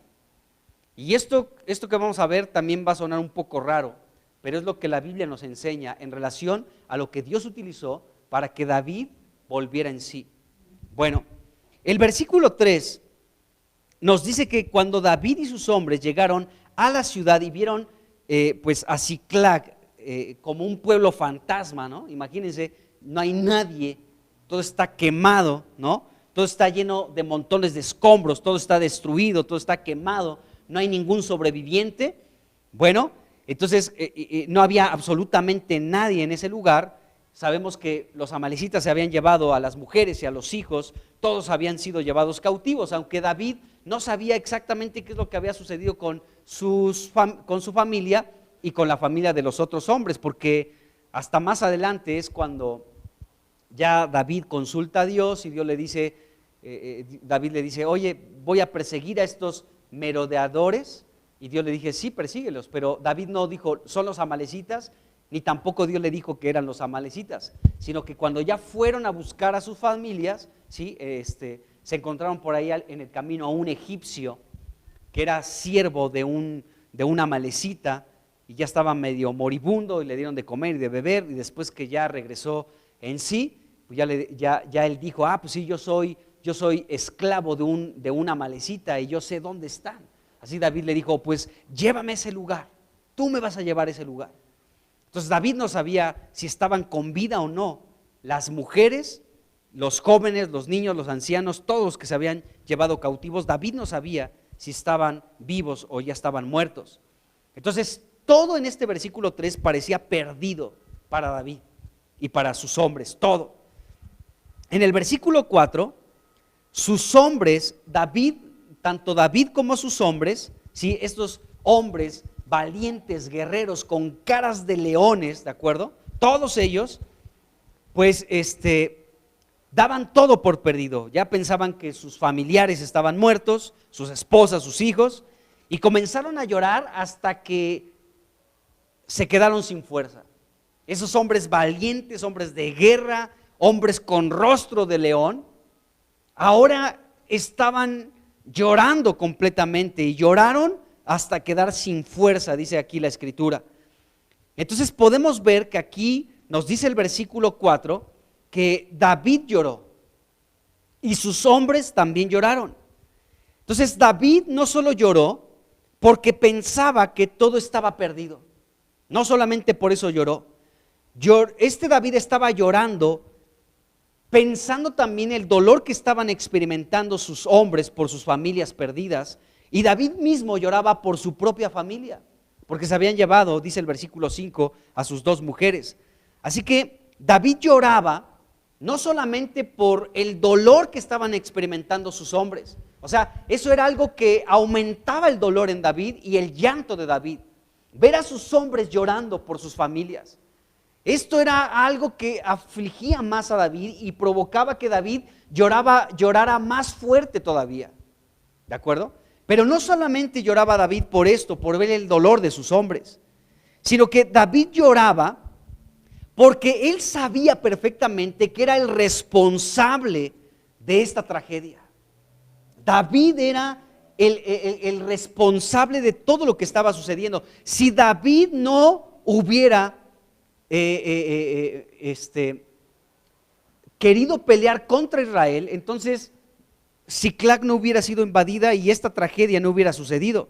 Y esto que vamos a ver también va a sonar un poco raro, pero es lo que la Biblia nos enseña en relación a lo que Dios utilizó para que David volviera en sí. Bueno, el versículo 3 nos dice que cuando David y sus hombres llegaron a la ciudad y vieron pues a Siclag como un pueblo fantasma, ¿no? Imagínense, no hay nadie, todo está quemado, ¿no? Todo está lleno de montones de escombros, todo está destruido, todo está quemado, no hay ningún sobreviviente. Bueno, entonces no había absolutamente nadie en ese lugar. Sabemos que los amalecitas se habían llevado a las mujeres y a los hijos, todos habían sido llevados cautivos, aunque David no sabía exactamente qué es lo que había sucedido con su familia y con la familia de los otros hombres, porque hasta más adelante es cuando ya David consulta a Dios y Dios le dice, David le dice, oye, voy a perseguir a estos merodeadores, y Dios le dije, sí, persíguelos, pero David no dijo, son los amalecitas, ni tampoco Dios le dijo que eran los amalecitas, sino que cuando ya fueron a buscar a sus familias, ¿sí? Se encontraron por ahí en el camino a un egipcio que era siervo de una amalecita y ya estaba medio moribundo y le dieron de comer y de beber, y después que ya regresó en sí, pues ya él dijo, pues sí, yo soy esclavo de una amalecita y yo sé dónde están. Así David le dijo, pues llévame a ese lugar, tú me vas a llevar a ese lugar. Entonces David no sabía si estaban con vida o no, las mujeres, los jóvenes, los niños, los ancianos, todos los que se habían llevado cautivos. David no sabía si estaban vivos o ya estaban muertos. Entonces todo en este versículo 3 parecía perdido para David y para sus hombres, todo. En el versículo 4, sus hombres, tanto David como sus hombres, ¿sí? Estos hombres valientes, guerreros, con caras de leones, ¿de acuerdo? Todos ellos, pues daban todo por perdido. Ya pensaban que sus familiares estaban muertos, sus esposas, sus hijos, y comenzaron a llorar hasta que se quedaron sin fuerza. Esos hombres valientes, hombres de guerra, hombres con rostro de león, ahora estaban llorando completamente y lloraron hasta quedar sin fuerza, dice aquí la escritura. Entonces podemos ver que aquí nos dice el versículo 4 que David lloró. y sus hombres también lloraron. Entonces David no solo lloró porque pensaba que todo estaba perdido, no solamente por eso lloró. Este David estaba llorando pensando también el dolor que estaban experimentando sus hombres por sus familias perdidas, y David mismo lloraba por su propia familia, porque se habían llevado, dice el versículo 5, a sus 2 mujeres. Así que David lloraba no solamente por el dolor que estaban experimentando sus hombres, o sea, eso era algo que aumentaba el dolor en David y el llanto de David, ver a sus hombres llorando por sus familias. Esto era algo que afligía más a David y provocaba que David llorara más fuerte todavía, ¿de acuerdo? Pero no solamente lloraba David por esto, por ver el dolor de sus hombres, sino que David lloraba porque él sabía perfectamente que era el responsable de esta tragedia. David era el responsable de todo lo que estaba sucediendo. Si David no hubiera querido pelear contra Israel, entonces Siclag no hubiera sido invadida y esta tragedia no hubiera sucedido.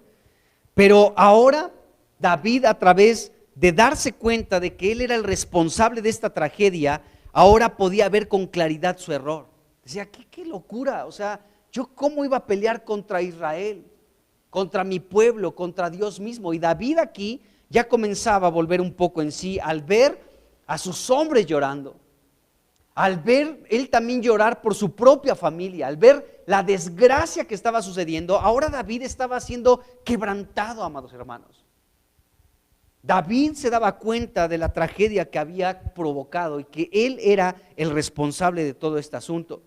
Pero ahora David, a través de darse cuenta de que él era el responsable de esta tragedia, ahora podía ver con claridad su error. Decía, qué locura, o sea, yo cómo iba a pelear contra Israel, contra mi pueblo, contra Dios mismo. Y David aquí ya comenzaba a volver un poco en sí al ver a sus hombres llorando, al ver él también llorar por su propia familia, al ver la desgracia que estaba sucediendo. Ahora David estaba siendo quebrantado, amados hermanos. David se daba cuenta de la tragedia que había provocado y que él era el responsable de todo este asunto.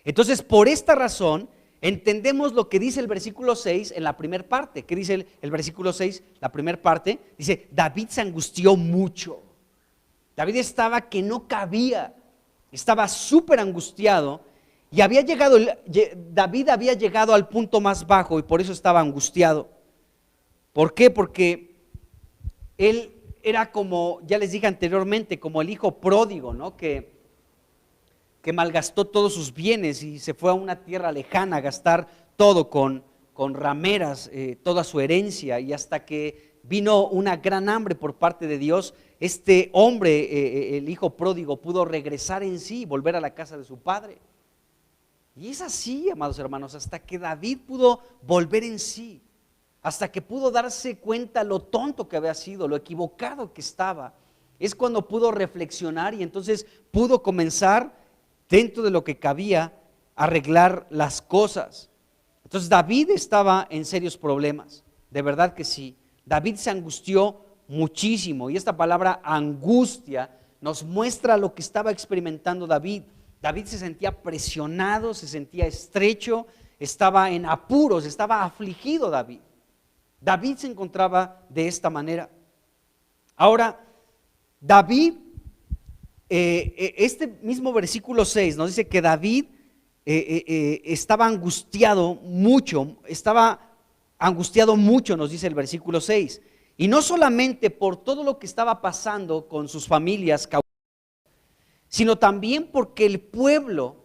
Entonces, por esta razón, entendemos lo que dice el versículo 6 en la primera parte. ¿Qué dice el versículo 6? La primera parte dice, David se angustió mucho. David estaba que no cabía, estaba súper angustiado y David había llegado al punto más bajo y por eso estaba angustiado. ¿Por qué? Porque él era como, ya les dije anteriormente, como el hijo pródigo, ¿no? Que malgastó todos sus bienes y se fue a una tierra lejana a gastar todo con rameras, toda su herencia, y hasta que vino una gran hambre por parte de Dios, este hombre, el hijo pródigo, pudo regresar en sí y volver a la casa de su padre. Y es así, amados hermanos, hasta que David pudo volver en sí, hasta que pudo darse cuenta lo tonto que había sido, lo equivocado que estaba, es cuando pudo reflexionar y entonces pudo comenzar, dentro de lo que cabía, a arreglar las cosas. Entonces David estaba en serios problemas, de verdad que sí. David se angustió muchísimo y esta palabra angustia nos muestra lo que estaba experimentando David. David se sentía presionado, se sentía estrecho, estaba en apuros, estaba afligido David. David se encontraba de esta manera. Ahora, David, este mismo versículo 6 nos dice que David estaba angustiado mucho, nos dice el versículo 6. Y no solamente por todo lo que estaba pasando con sus familias, sino también porque el pueblo,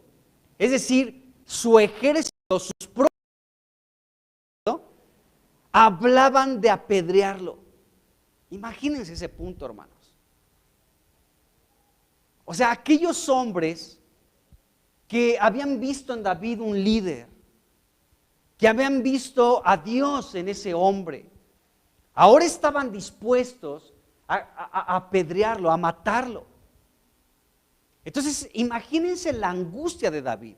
es decir, su ejército, sus propios, hablaban de apedrearlo. Imagínense ese punto, hermanos. O sea, aquellos hombres que habían visto en David un líder, que habían visto a Dios en ese hombre, ahora estaban dispuestos a apedrearlo, a matarlo. Entonces, imagínense la angustia de David.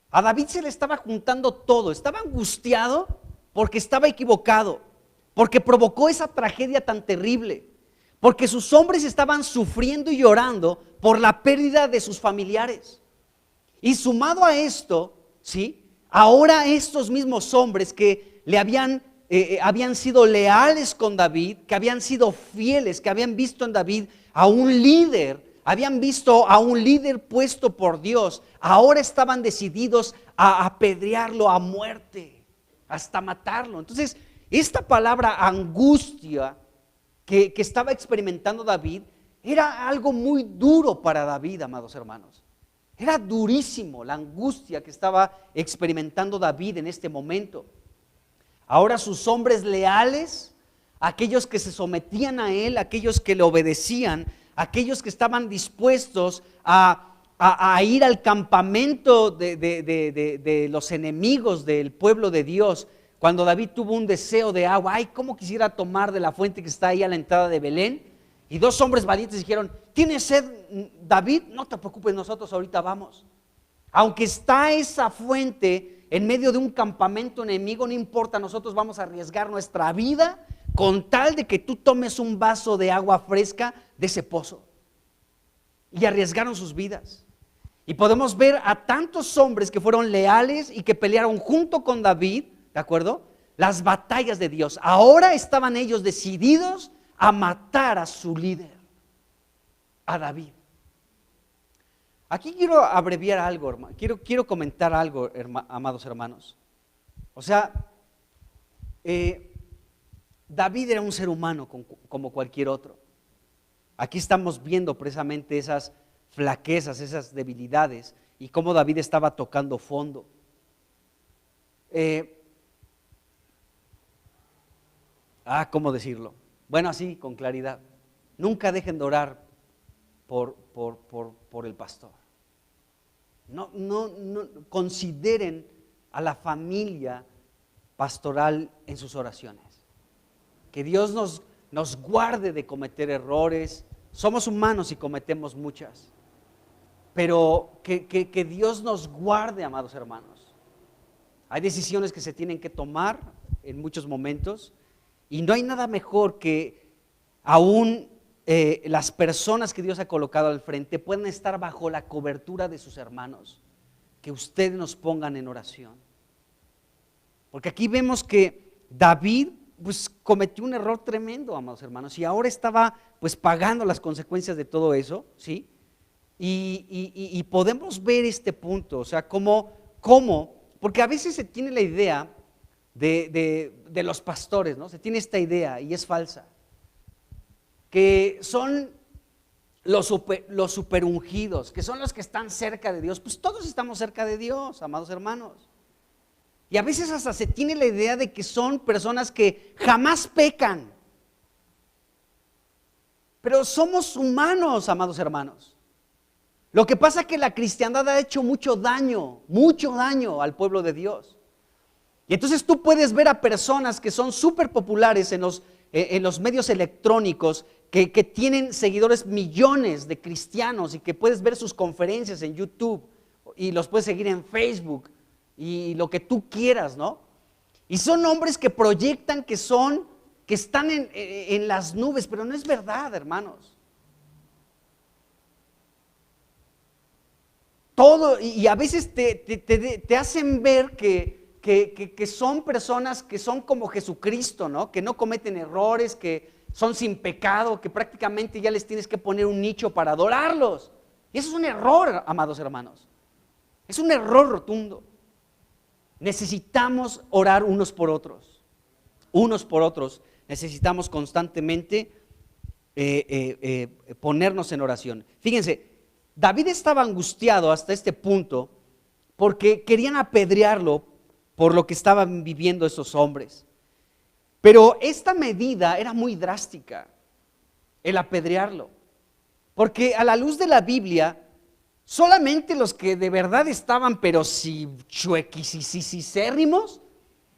A David se le estaba juntando todo, estaba angustiado porque estaba equivocado, porque provocó esa tragedia tan terrible, porque sus hombres estaban sufriendo y llorando por la pérdida de sus familiares. Y sumado a esto, ¿sí? Ahora estos mismos hombres que le habían sido leales con David, que habían sido fieles, que habían visto en David a un líder, habían visto a un líder puesto por Dios, ahora estaban decididos a apedrearlo a muerte, hasta matarlo. Entonces, esta palabra angustia que estaba experimentando David era algo muy duro para David, amados hermanos. Era durísimo la angustia que estaba experimentando David en este momento. Ahora sus hombres leales, aquellos que se sometían a él, aquellos que le obedecían, aquellos que estaban dispuestos a ir al campamento de los enemigos del pueblo de Dios. Cuando David tuvo un deseo de agua, ay, cómo quisiera tomar de la fuente que está ahí a la entrada de Belén. Y dos hombres valientes dijeron, ¿tienes sed, David? No te preocupes, nosotros ahorita vamos. Aunque está esa fuente en medio de un campamento enemigo, no importa, nosotros vamos a arriesgar nuestra vida con tal de que tú tomes un vaso de agua fresca de ese pozo. Y arriesgaron sus vidas. Y podemos ver a tantos hombres que fueron leales y que pelearon junto con David, ¿de acuerdo? Las batallas de Dios. Ahora estaban ellos decididos a matar a su líder, a David. Aquí quiero abreviar algo, hermano. Quiero comentar algo, amados hermanos. O sea, David era un ser humano como cualquier otro. Aquí estamos viendo precisamente esas flaquezas, esas debilidades y cómo David estaba tocando fondo. ¿Cómo decirlo? Bueno, así, con claridad. Nunca dejen de orar por el pastor. No consideren a la familia pastoral en sus oraciones. Que Dios nos guarde de cometer errores. Somos humanos y cometemos muchas. Pero que Dios nos guarde, amados hermanos. Hay decisiones que se tienen que tomar en muchos momentos. Y no hay nada mejor que aún las personas que Dios ha colocado al frente puedan estar bajo la cobertura de sus hermanos, que ustedes nos pongan en oración. Porque aquí vemos que David pues cometió un error tremendo, amados hermanos, y ahora estaba pues pagando las consecuencias de todo eso, ¿sí? Y podemos ver este punto, o sea, cómo, porque a veces se tiene la idea de los pastores, ¿no? Se tiene esta idea y es falsa, que son los super ungidos, que son los que están cerca de Dios. Pues todos estamos cerca de Dios, amados hermanos. Y a veces hasta se tiene la idea de que son personas que jamás pecan. Pero somos humanos, amados hermanos. Lo que pasa es que la cristiandad ha hecho mucho daño al pueblo de Dios. Y entonces tú puedes ver a personas que son súper populares en los medios electrónicos, que tienen seguidores, millones de cristianos, y que puedes ver sus conferencias en YouTube y los puedes seguir en Facebook y lo que tú quieras, ¿no? Y son hombres que proyectan que están en las nubes, pero no es verdad, hermanos. Todo, y a veces te hacen ver que son personas que son como Jesucristo, ¿no? Que no cometen errores, que son sin pecado, que prácticamente ya les tienes que poner un nicho para adorarlos. Y eso es un error, amados hermanos. Es un error rotundo. Necesitamos orar unos por otros. Necesitamos constantemente ponernos en oración. Fíjense, David estaba angustiado hasta este punto porque querían apedrearlo por lo que estaban viviendo esos hombres. Pero esta medida era muy drástica, el apedrearlo. Porque a la luz de la Biblia, solamente los que de verdad estaban, pero si chuequisisisérrimos,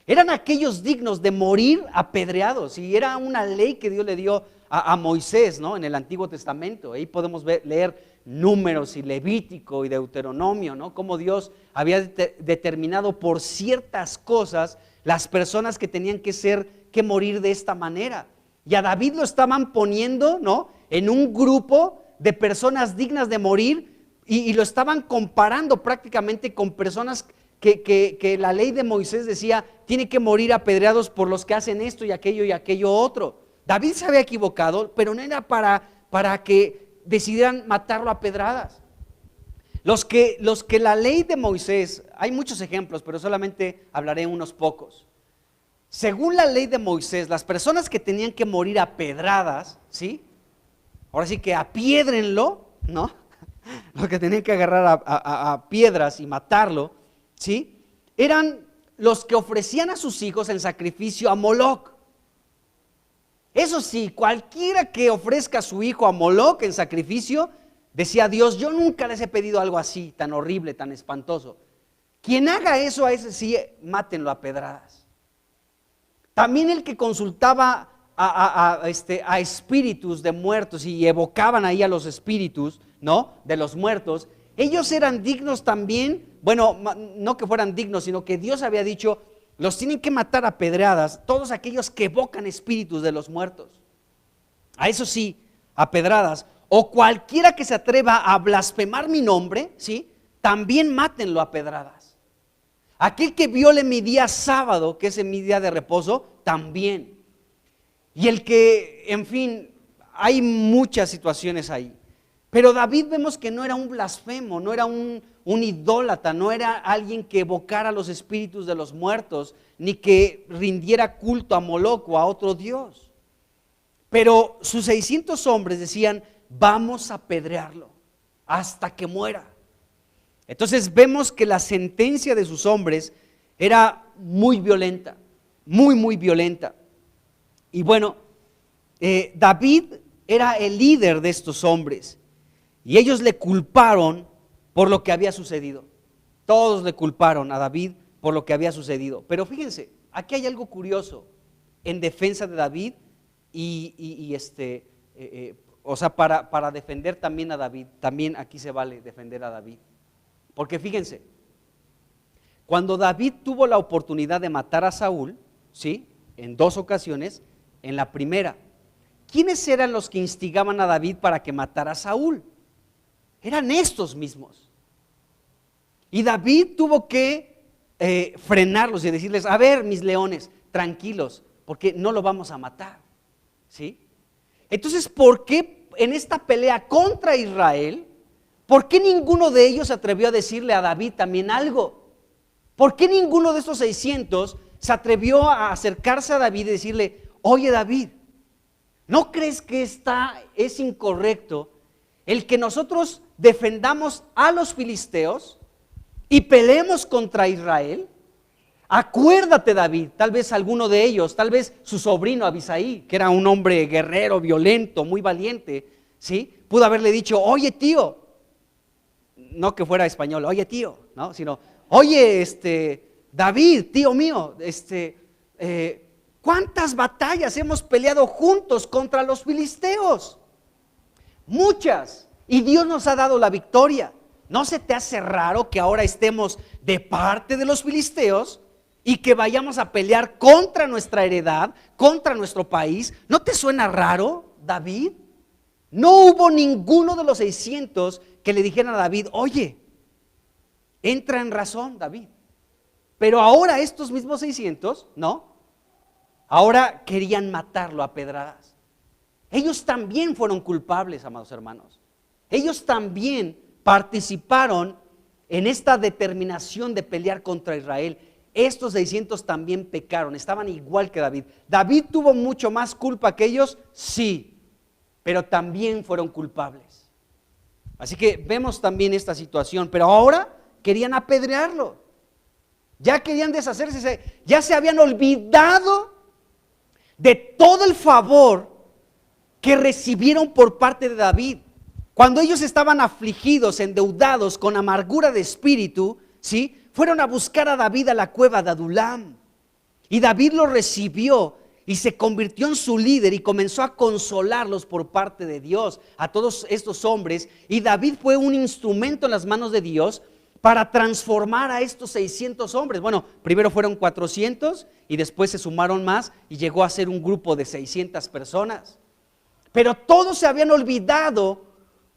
eran aquellos dignos de morir apedreados. Y era una ley que Dios le dio a Moisés, ¿no? En el Antiguo Testamento. Ahí podemos leer Números y Levítico y Deuteronomio, ¿no? Cómo Dios había determinado por ciertas cosas las personas que tenían que morir de esta manera. Y a David lo estaban poniendo, ¿no? En un grupo de personas dignas de morir, y lo estaban comparando prácticamente con personas que la ley de Moisés decía tiene que morir apedreados por los que hacen esto y aquello otro. David se había equivocado, pero no era para que decidieran matarlo a pedradas. Los que la ley de Moisés, hay muchos ejemplos, pero solamente hablaré unos pocos. Según la ley de Moisés, las personas que tenían que morir a pedradas, ¿sí? Ahora sí que apiédrenlo, ¿no? los que tenían que agarrar a piedras y matarlo, ¿sí? Eran los que ofrecían a sus hijos en sacrificio a Moloc. Eso sí, cualquiera que ofrezca a su hijo a Moloc en sacrificio, decía Dios, yo nunca les he pedido algo así, tan horrible, tan espantoso. Quien haga eso, a ese sí, mátenlo a pedradas. También el que consultaba a espíritus de muertos y evocaban ahí a los espíritus, ¿no?, de los muertos, ellos eran dignos también, bueno, no que fueran dignos, sino que Dios había dicho, los tienen que matar a pedradas, todos aquellos que evocan espíritus de los muertos. A eso sí, a pedradas. O cualquiera que se atreva a blasfemar mi nombre, ¿sí?, también mátenlo a pedradas. Aquel que viole mi día sábado, que es mi día de reposo, también. Y el que, en fin, hay muchas situaciones ahí. Pero David vemos que no era un blasfemo, no era un idólatra, no era alguien que evocara los espíritus de los muertos, ni que rindiera culto a Moloc o a otro dios. Pero sus 600 hombres decían, vamos a apedrearlo hasta que muera. Entonces vemos que la sentencia de sus hombres era muy violenta, muy violenta. Y bueno, David era el líder de estos hombres y ellos le culparon por lo que había sucedido. Todos le culparon a David por lo que había sucedido. Pero fíjense, aquí hay algo curioso en defensa de David o sea, para defender también a David, también aquí se vale defender a David. Porque fíjense, cuando David tuvo la oportunidad de matar a Saúl, ¿sí?, en 2 ocasiones, en la primera, ¿quiénes eran los que instigaban a David para que matara a Saúl? Eran estos mismos. Y David tuvo que frenarlos y decirles, a ver, mis leones, tranquilos, porque no lo vamos a matar, ¿sí? Entonces, ¿por qué en esta pelea contra Israel, por qué ninguno de ellos se atrevió a decirle a David también algo? ¿Por qué ninguno de estos 600 se atrevió a acercarse a David y decirle, oye David, ¿no crees que es incorrecto el que nosotros defendamos a los filisteos y peleemos contra Israel? Acuérdate, David, tal vez alguno de ellos, tal vez su sobrino Abisaí, que era un hombre guerrero, violento, muy valiente, ¿sí?, pudo haberle dicho, oye tío, no que fuera español, oye tío, ¿no?, sino, oye David, tío mío, ¿cuántas batallas hemos peleado juntos contra los filisteos? Muchas, y Dios nos ha dado la victoria. ¿No se te hace raro que ahora estemos de parte de los filisteos y que vayamos a pelear contra nuestra heredad, contra nuestro país? ¿No te suena raro, David? No hubo ninguno de los 600 que le dijeran a David, oye, entra en razón, David. Pero ahora estos mismos 600, ¿no?, ahora querían matarlo a pedradas. Ellos también fueron culpables, amados hermanos. Ellos también participaron en esta determinación de pelear contra Israel. Estos 600 también pecaron, estaban igual que David. ¿David tuvo mucho más culpa que ellos? Sí, pero también fueron culpables. Así que vemos también esta situación, pero ahora querían apedrearlo. Ya querían deshacerse, ya se habían olvidado de todo el favor que recibieron por parte de David. Cuando ellos estaban afligidos, endeudados, con amargura de espíritu, ¿sí?, fueron a buscar a David a la cueva de Adulam. Y David lo recibió y se convirtió en su líder y comenzó a consolarlos por parte de Dios, a todos estos hombres. Y David fue un instrumento en las manos de Dios para transformar a estos 600 hombres. Bueno, primero fueron 400 y después se sumaron más y llegó a ser un grupo de 600 personas. Pero todos se habían olvidado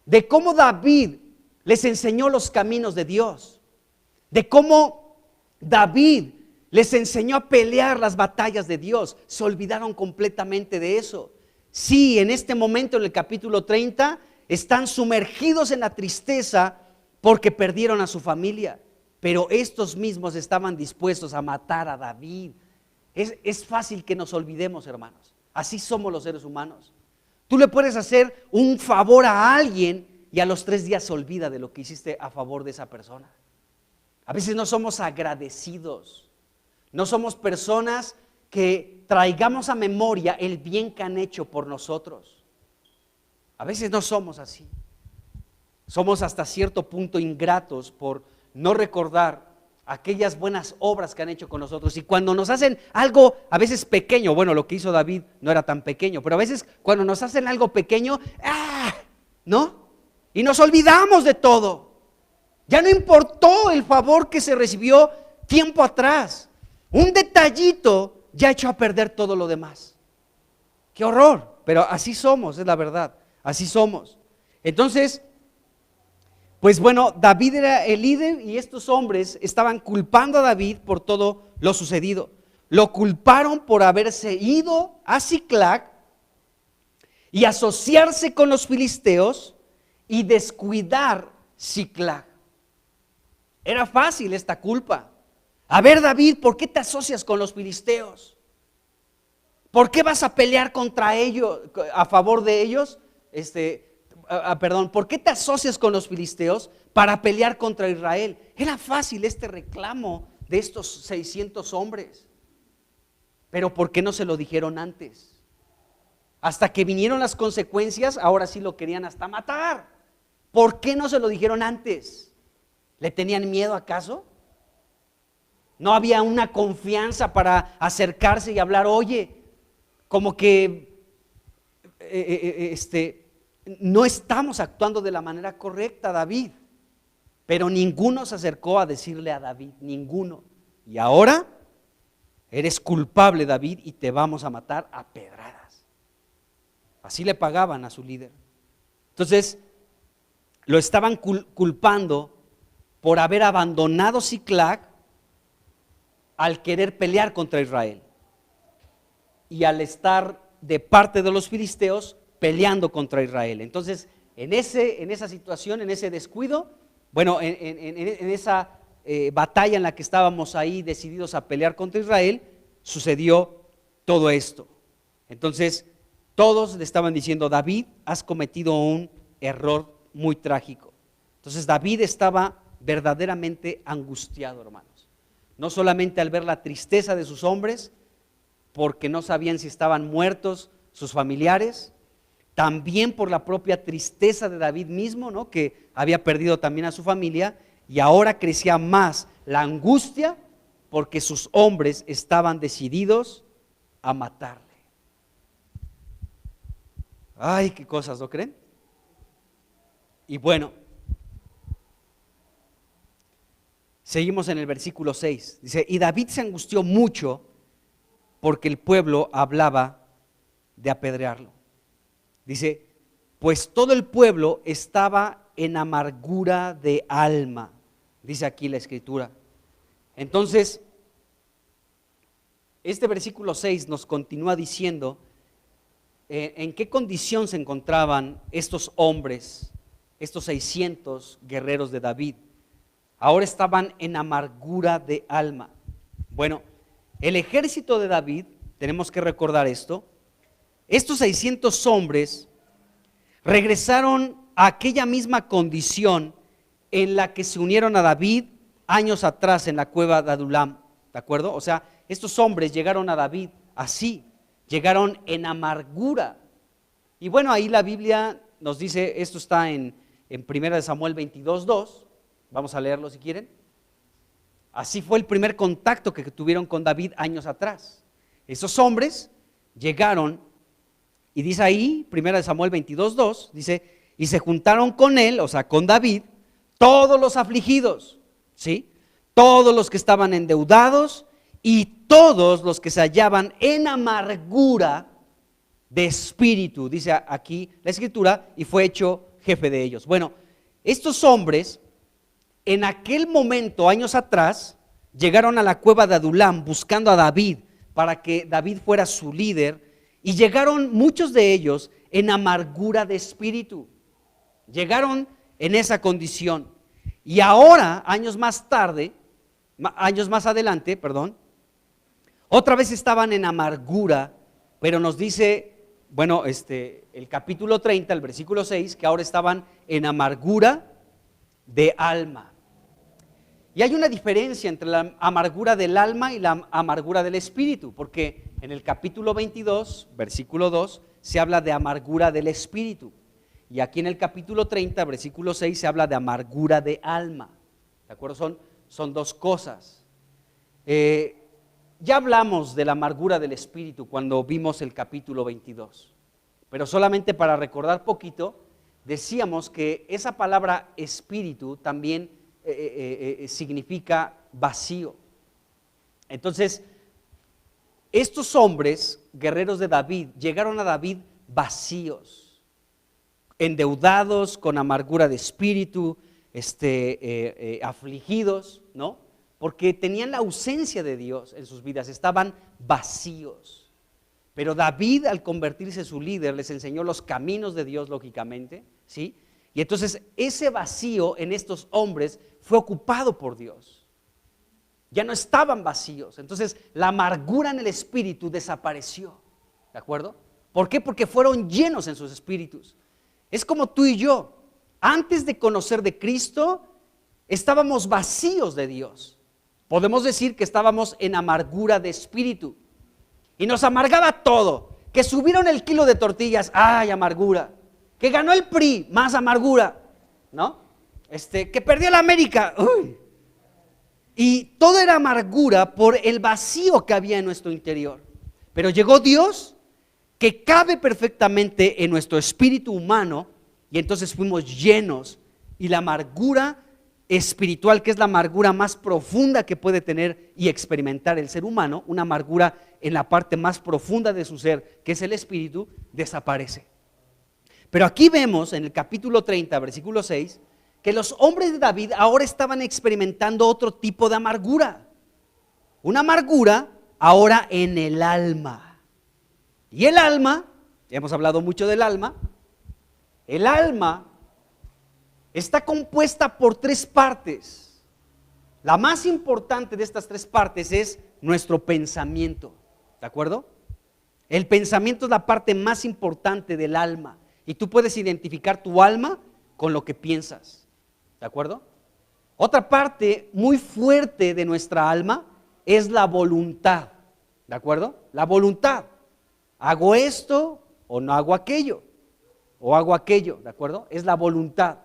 de cómo David les enseñó los caminos de Dios, de cómo David les enseñó a pelear las batallas de Dios. Se olvidaron completamente de eso. Sí, en este momento, en el capítulo 30, están sumergidos en la tristeza porque perdieron a su familia, pero estos mismos estaban dispuestos a matar a David. Es fácil que nos olvidemos, hermanos. Así somos los seres humanos. Tú le puedes hacer un favor a alguien y a los 3 días se olvida de lo que hiciste a favor de esa persona. A veces no somos agradecidos, no somos personas que traigamos a memoria el bien que han hecho por nosotros. A veces no somos así. Somos hasta cierto punto ingratos por no recordar aquellas buenas obras que han hecho con nosotros. Y cuando nos hacen algo a veces pequeño, bueno, lo que hizo David no era tan pequeño, pero a veces cuando nos hacen algo pequeño, ¿no? Y nos olvidamos de todo. Ya no importó el favor que se recibió tiempo atrás. Un detallito ya echó a perder todo lo demás. ¡Qué horror! Pero así somos, es la verdad. Así somos. Entonces, pues bueno, David era el líder y estos hombres estaban culpando a David por todo lo sucedido. Lo culparon por haberse ido a Siclag y asociarse con los filisteos y descuidar Siclag. Era fácil esta culpa. A ver, David, ¿por qué te asocias con los filisteos? ¿Por qué vas a pelear contra ellos, a favor de ellos? ¿Por qué te asocias con los filisteos para pelear contra Israel? Era fácil este reclamo de estos 600 hombres. Pero ¿por qué no se lo dijeron antes? Hasta que vinieron las consecuencias, ahora sí lo querían hasta matar. ¿Por qué no se lo dijeron antes? ¿Le tenían miedo acaso? No había una confianza para acercarse y hablar, oye, como que no estamos actuando de la manera correcta, David. Pero ninguno se acercó a decirle a David, ninguno. Y ahora eres culpable, David, y te vamos a matar a pedradas. Así le pagaban a su líder. Entonces, lo estaban culpando por haber abandonado Siclag al querer pelear contra Israel y al estar de parte de los filisteos peleando contra Israel. Entonces, en esa situación, en ese descuido, bueno, en esa batalla en la que estábamos ahí decididos a pelear contra Israel, sucedió todo esto. Entonces, todos le estaban diciendo, David, has cometido un error muy trágico. Entonces, David estaba verdaderamente angustiado, hermanos. No solamente al ver la tristeza de sus hombres, porque no sabían si estaban muertos sus familiares, también por la propia tristeza de David mismo, ¿no? Que había perdido también a su familia, y ahora crecía más la angustia porque sus hombres estaban decididos a matarle. Ay, qué cosas, ¿no creen? Y bueno, seguimos en el versículo 6. Dice, y David se angustió mucho porque el pueblo hablaba de apedrearlo. Dice, pues todo el pueblo estaba en amargura de alma, dice aquí la escritura. Entonces, este versículo 6 nos continúa diciendo en qué condición se encontraban estos hombres, estos 600 guerreros de David. Ahora estaban en amargura de alma. Bueno, el ejército de David, tenemos que recordar esto, estos 600 hombres regresaron a aquella misma condición en la que se unieron a David años atrás en la cueva de Adulam, ¿de acuerdo? O sea, estos hombres llegaron a David así, llegaron en amargura. Y bueno, ahí la Biblia nos dice, esto está en 1 Samuel 22:2, vamos a leerlo si quieren. Así fue el primer contacto que tuvieron con David años atrás. Esos hombres llegaron, y dice ahí, 1 Samuel 22:2, dice, y se juntaron con él, o sea, con David, todos los afligidos, ¿sí? Todos los que estaban endeudados y todos los que se hallaban en amargura de espíritu, dice aquí la escritura, y fue hecho jefe de ellos. Bueno, estos hombres en aquel momento, años atrás, llegaron a la cueva de Adulam buscando a David para que David fuera su líder, y llegaron muchos de ellos en amargura de espíritu. Llegaron en esa condición. Y ahora, años más adelante, otra vez estaban en amargura, pero nos dice bueno, el capítulo 30, el versículo 6, que ahora estaban en amargura de alma. Y hay una diferencia entre la amargura del alma y la amargura del espíritu, porque en el capítulo 22, versículo 2, se habla de amargura del espíritu. Y aquí en el capítulo 30, versículo 6, se habla de amargura de alma. ¿De acuerdo? Son dos cosas. Ya hablamos de la amargura del espíritu cuando vimos el capítulo 22. Pero solamente para recordar poquito, decíamos que esa palabra espíritu también significa vacío. Entonces, estos hombres, guerreros de David, llegaron a David vacíos, endeudados, con amargura de espíritu, afligidos, ¿no? Porque tenían la ausencia de Dios en sus vidas, estaban vacíos. Pero David, al convertirse en su líder, les enseñó los caminos de Dios, lógicamente, ¿sí? Y entonces ese vacío en estos hombres fue ocupado por Dios. Ya no estaban vacíos. Entonces la amargura en el espíritu desapareció. ¿De acuerdo? ¿Por qué? Porque fueron llenos en sus espíritus. Es como tú y yo. Antes de conocer de Cristo, estábamos vacíos de Dios. Podemos decir que estábamos en amargura de espíritu. Y nos amargaba todo. Que subieron el kilo de tortillas, ¡ay, amargura! Que ganó el PRI, más amargura, ¿no? Que perdió la América, ¡uy! Y todo era amargura por el vacío que había en nuestro interior. Pero llegó Dios, que cabe perfectamente en nuestro espíritu humano, y entonces fuimos llenos. Y la amargura espiritual, que es la amargura más profunda que puede tener y experimentar el ser humano, una amargura en la parte más profunda de su ser, que es el espíritu, desaparece. Pero aquí vemos en el capítulo 30, versículo 6, que los hombres de David ahora estaban experimentando otro tipo de amargura. Una amargura ahora en el alma. Y el alma, ya hemos hablado mucho del alma, el alma está compuesta por tres partes. La más importante de estas tres partes es nuestro pensamiento. ¿De acuerdo? El pensamiento es la parte más importante del alma. Y tú puedes identificar tu alma con lo que piensas. ¿De acuerdo? Otra parte muy fuerte de nuestra alma es la voluntad. ¿De acuerdo? La voluntad. ¿Hago esto o no hago aquello? ¿O hago aquello? ¿De acuerdo? Es la voluntad.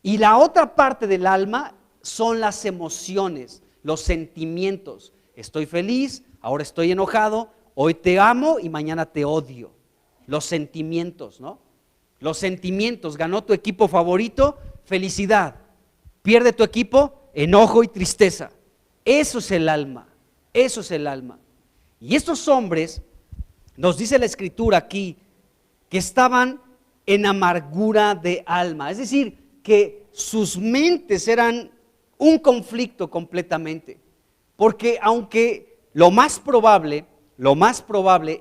Y la otra parte del alma son las emociones, los sentimientos. Estoy feliz, ahora estoy enojado, hoy te amo y mañana te odio. Los sentimientos, ¿no? Los sentimientos. Ganó tu equipo favorito, felicidad. Pierde tu equipo, enojo y tristeza. Eso es el alma. Eso es el alma. Y estos hombres, nos dice la escritura aquí, que estaban en amargura de alma. Es decir, que sus mentes eran un conflicto completamente. Porque aunque lo más probable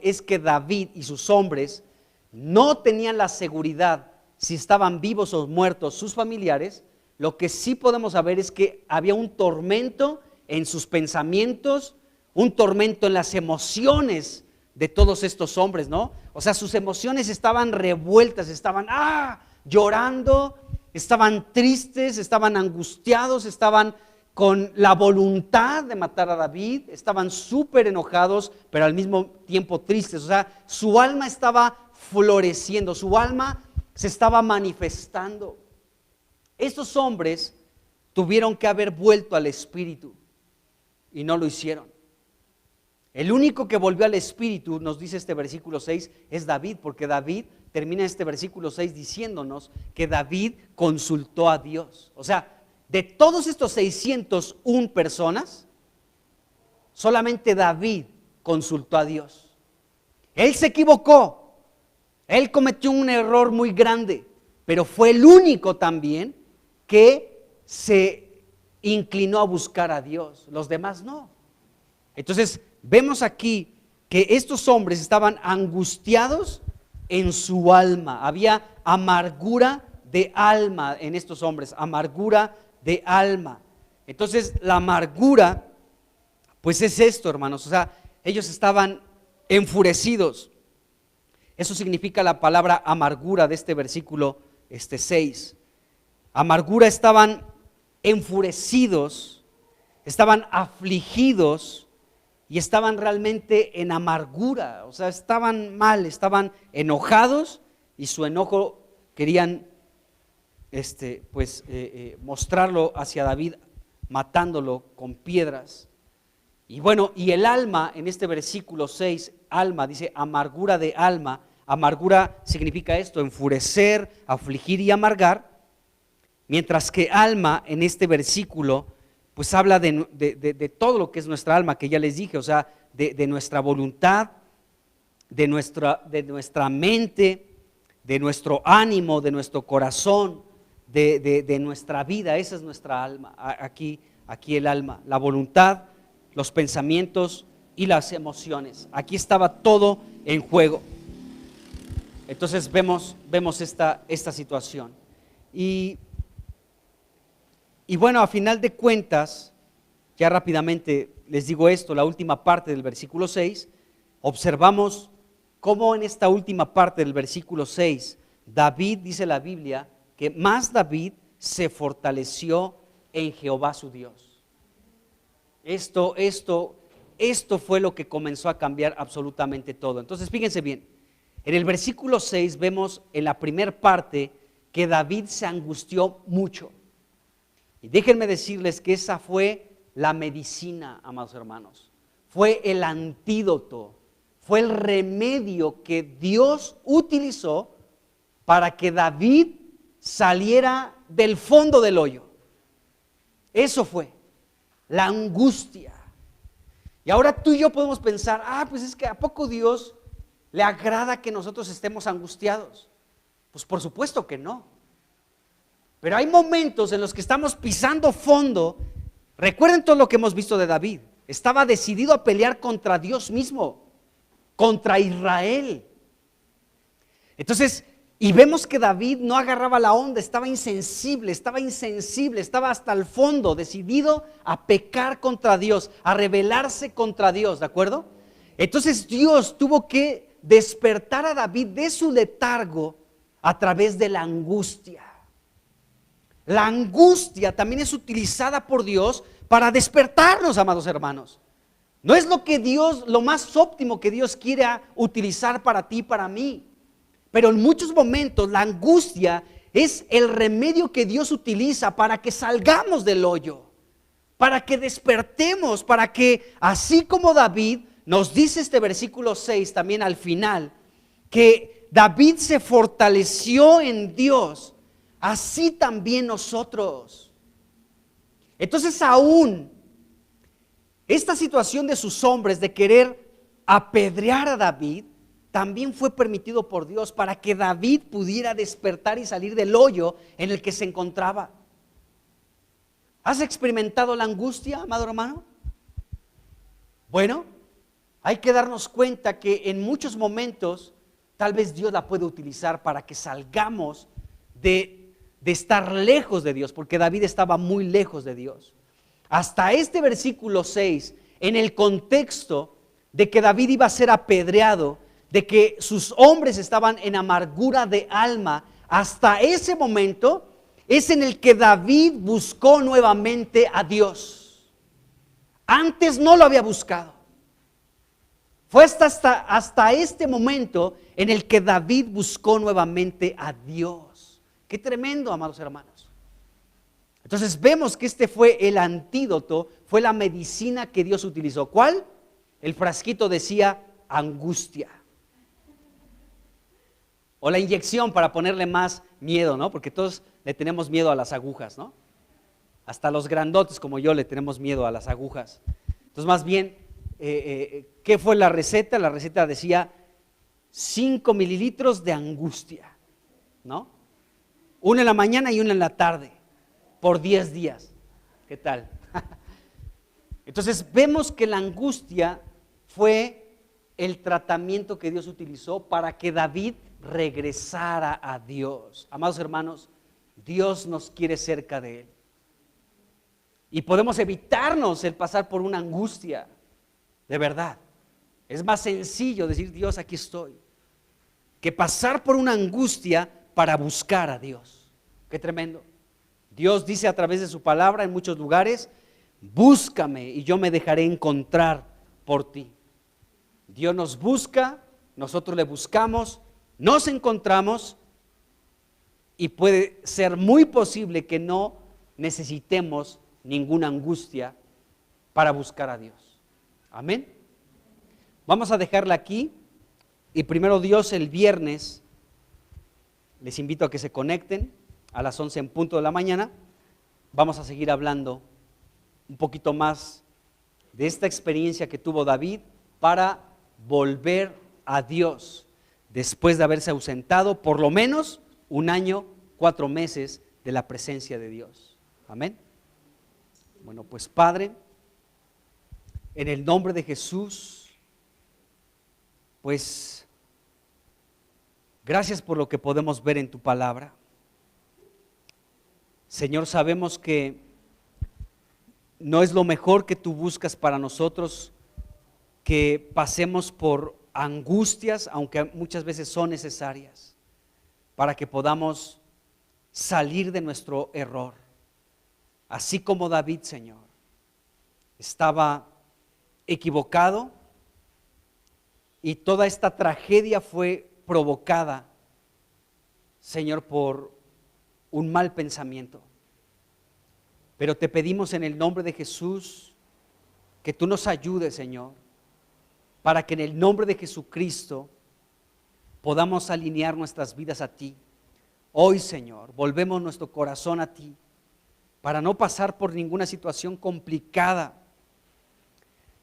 es que David y sus hombres no tenían la seguridad si estaban vivos o muertos sus familiares, lo que sí podemos saber es que había un tormento en sus pensamientos, un tormento en las emociones de todos estos hombres, ¿no? O sea, sus emociones estaban revueltas, estaban llorando, estaban tristes, estaban angustiados, estaban con la voluntad de matar a David, estaban súper enojados, pero al mismo tiempo tristes. O sea, su alma estaba floreciendo, su alma se estaba manifestando. Estos hombres tuvieron que haber vuelto al espíritu y no lo hicieron. El único que volvió al espíritu, nos dice este versículo 6, es David, porque David termina este versículo 6 diciéndonos que David consultó a Dios. O sea, de todos estos 601 personas, solamente David consultó a Dios. Él se equivocó, él cometió un error muy grande, pero fue el único también que se inclinó a buscar a Dios. Los demás no. Entonces, vemos aquí que estos hombres estaban angustiados en su alma. Había amargura de alma en estos hombres, amargura de alma. Entonces, la amargura, pues es esto, hermanos. O sea, ellos estaban enfurecidos. Eso significa la palabra amargura de este versículo 6. Amargura, estaban enfurecidos, estaban afligidos y estaban realmente en amargura, o sea, estaban mal, estaban enojados y su enojo querían mostrarlo hacia David, matándolo con piedras. Y bueno, y el alma en este versículo 6, alma, dice amargura de alma. Amargura significa esto, enfurecer, afligir y amargar. Mientras que alma en este versículo pues habla de todo lo que es nuestra alma, que ya les dije, o sea, de nuestra voluntad, de nuestra mente, de nuestro ánimo, de nuestro corazón, de nuestra vida. Esa es nuestra alma, aquí el alma, la voluntad, los pensamientos y las emociones. Aquí estaba todo en juego. Entonces vemos esta situación. Y bueno, a final de cuentas, ya rápidamente les digo esto, la última parte del versículo 6, observamos cómo en esta última parte del versículo 6, David, dice la Biblia, que más David se fortaleció en Jehová su Dios. Esto fue lo que comenzó a cambiar absolutamente todo. Entonces fíjense bien, en el versículo 6 vemos en la primera parte que David se angustió mucho. Y déjenme decirles que esa fue la medicina, amados hermanos. Fue el antídoto, fue el remedio que Dios utilizó para que David saliera del fondo del hoyo. Eso fue la angustia. Y ahora tú y yo podemos pensar, pues es que ¿a poco Dios le agrada que nosotros estemos angustiados? Pues por supuesto que no. Pero hay momentos en los que estamos pisando fondo. Recuerden todo lo que hemos visto de David. Estaba decidido a pelear contra Dios mismo, contra Israel. Entonces, y vemos que David no agarraba la onda, estaba insensible, estaba hasta el fondo, decidido a pecar contra Dios, a rebelarse contra Dios, ¿de acuerdo? Entonces Dios tuvo que despertar a David de su letargo a través de la angustia. La angustia también es utilizada por Dios para despertarnos, amados hermanos. No es lo más óptimo que Dios quiera utilizar para ti y para mí. Pero en muchos momentos la angustia es el remedio que Dios utiliza para que salgamos del hoyo, para que despertemos, para que así como David, nos dice este versículo 6 también al final, que David se fortaleció en Dios, así también nosotros. Entonces aún esta situación de sus hombres de querer apedrear a David, también fue permitido por Dios para que David pudiera despertar y salir del hoyo en el que se encontraba. ¿Has experimentado la angustia, amado hermano? Bueno, hay que darnos cuenta que en muchos momentos tal vez Dios la puede utilizar para que salgamos de estar lejos de Dios, porque David estaba muy lejos de Dios. Hasta este versículo 6, en el contexto de que David iba a ser apedreado, de que sus hombres estaban en amargura de alma, hasta ese momento es en el que David buscó nuevamente a Dios. Antes no lo había buscado. Fue hasta este momento en el que David buscó nuevamente a Dios. Qué tremendo, amados hermanos. Entonces vemos que este fue el antídoto, fue la medicina que Dios utilizó. ¿Cuál? El frasquito decía angustia. O la inyección para ponerle más miedo, ¿no? Porque todos le tenemos miedo a las agujas, ¿no? Hasta los grandotes como yo le tenemos miedo a las agujas. Entonces más bien, ¿qué fue la receta? La receta decía 5 mililitros de angustia, ¿no? Una en la mañana y una en la tarde, por 10 días. ¿Qué tal? Entonces vemos que la angustia fue el tratamiento que Dios utilizó para que David regresara a Dios. Amados hermanos, Dios nos quiere cerca de Él. Y podemos evitarnos el pasar por una angustia, de verdad. Es más sencillo decir, Dios, aquí estoy. que pasar por una angustia para buscar a Dios. Qué tremendo. Dios dice a través de su palabra en muchos lugares: búscame y yo me dejaré encontrar por ti. Dios nos busca, nosotros le buscamos, nos encontramos, y puede ser muy posible que no necesitemos ninguna angustia para buscar a Dios. Amén. Vamos a dejarla aquí, y primero Dios, el viernes les invito a que se conecten a las 11 en punto de la mañana. Vamos a seguir hablando un poquito más de esta experiencia que tuvo David para volver a Dios después de haberse ausentado por lo menos 1 año, 4 meses de la presencia de Dios. Amén. Bueno, pues Padre, en el nombre de Jesús, pues gracias por lo que podemos ver en tu palabra. Señor, sabemos que no es lo mejor que tú buscas para nosotros que pasemos por angustias, aunque muchas veces son necesarias, para que podamos salir de nuestro error. Así como David, Señor, estaba equivocado y toda esta tragedia fue provocada, Señor, por un mal pensamiento. Pero te pedimos en el nombre de Jesús que tú nos ayudes, Señor, para que en el nombre de Jesucristo podamos alinear nuestras vidas a ti. Hoy, Señor, volvemos nuestro corazón a ti para no pasar por ninguna situación complicada,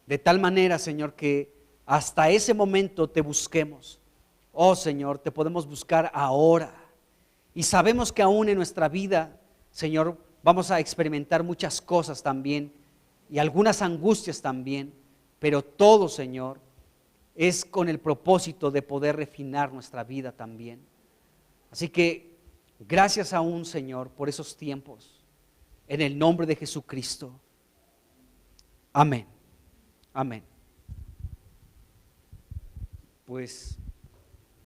de tal manera, Señor, que hasta ese momento te busquemos. Oh, Señor, te podemos buscar ahora. Y sabemos que aún en nuestra vida, Señor, vamos a experimentar muchas cosas también y algunas angustias también, pero todo, Señor, es con el propósito de poder refinar nuestra vida también. Así que gracias aún, Señor, por esos tiempos, en el nombre de Jesucristo. Amén. Amén. Pues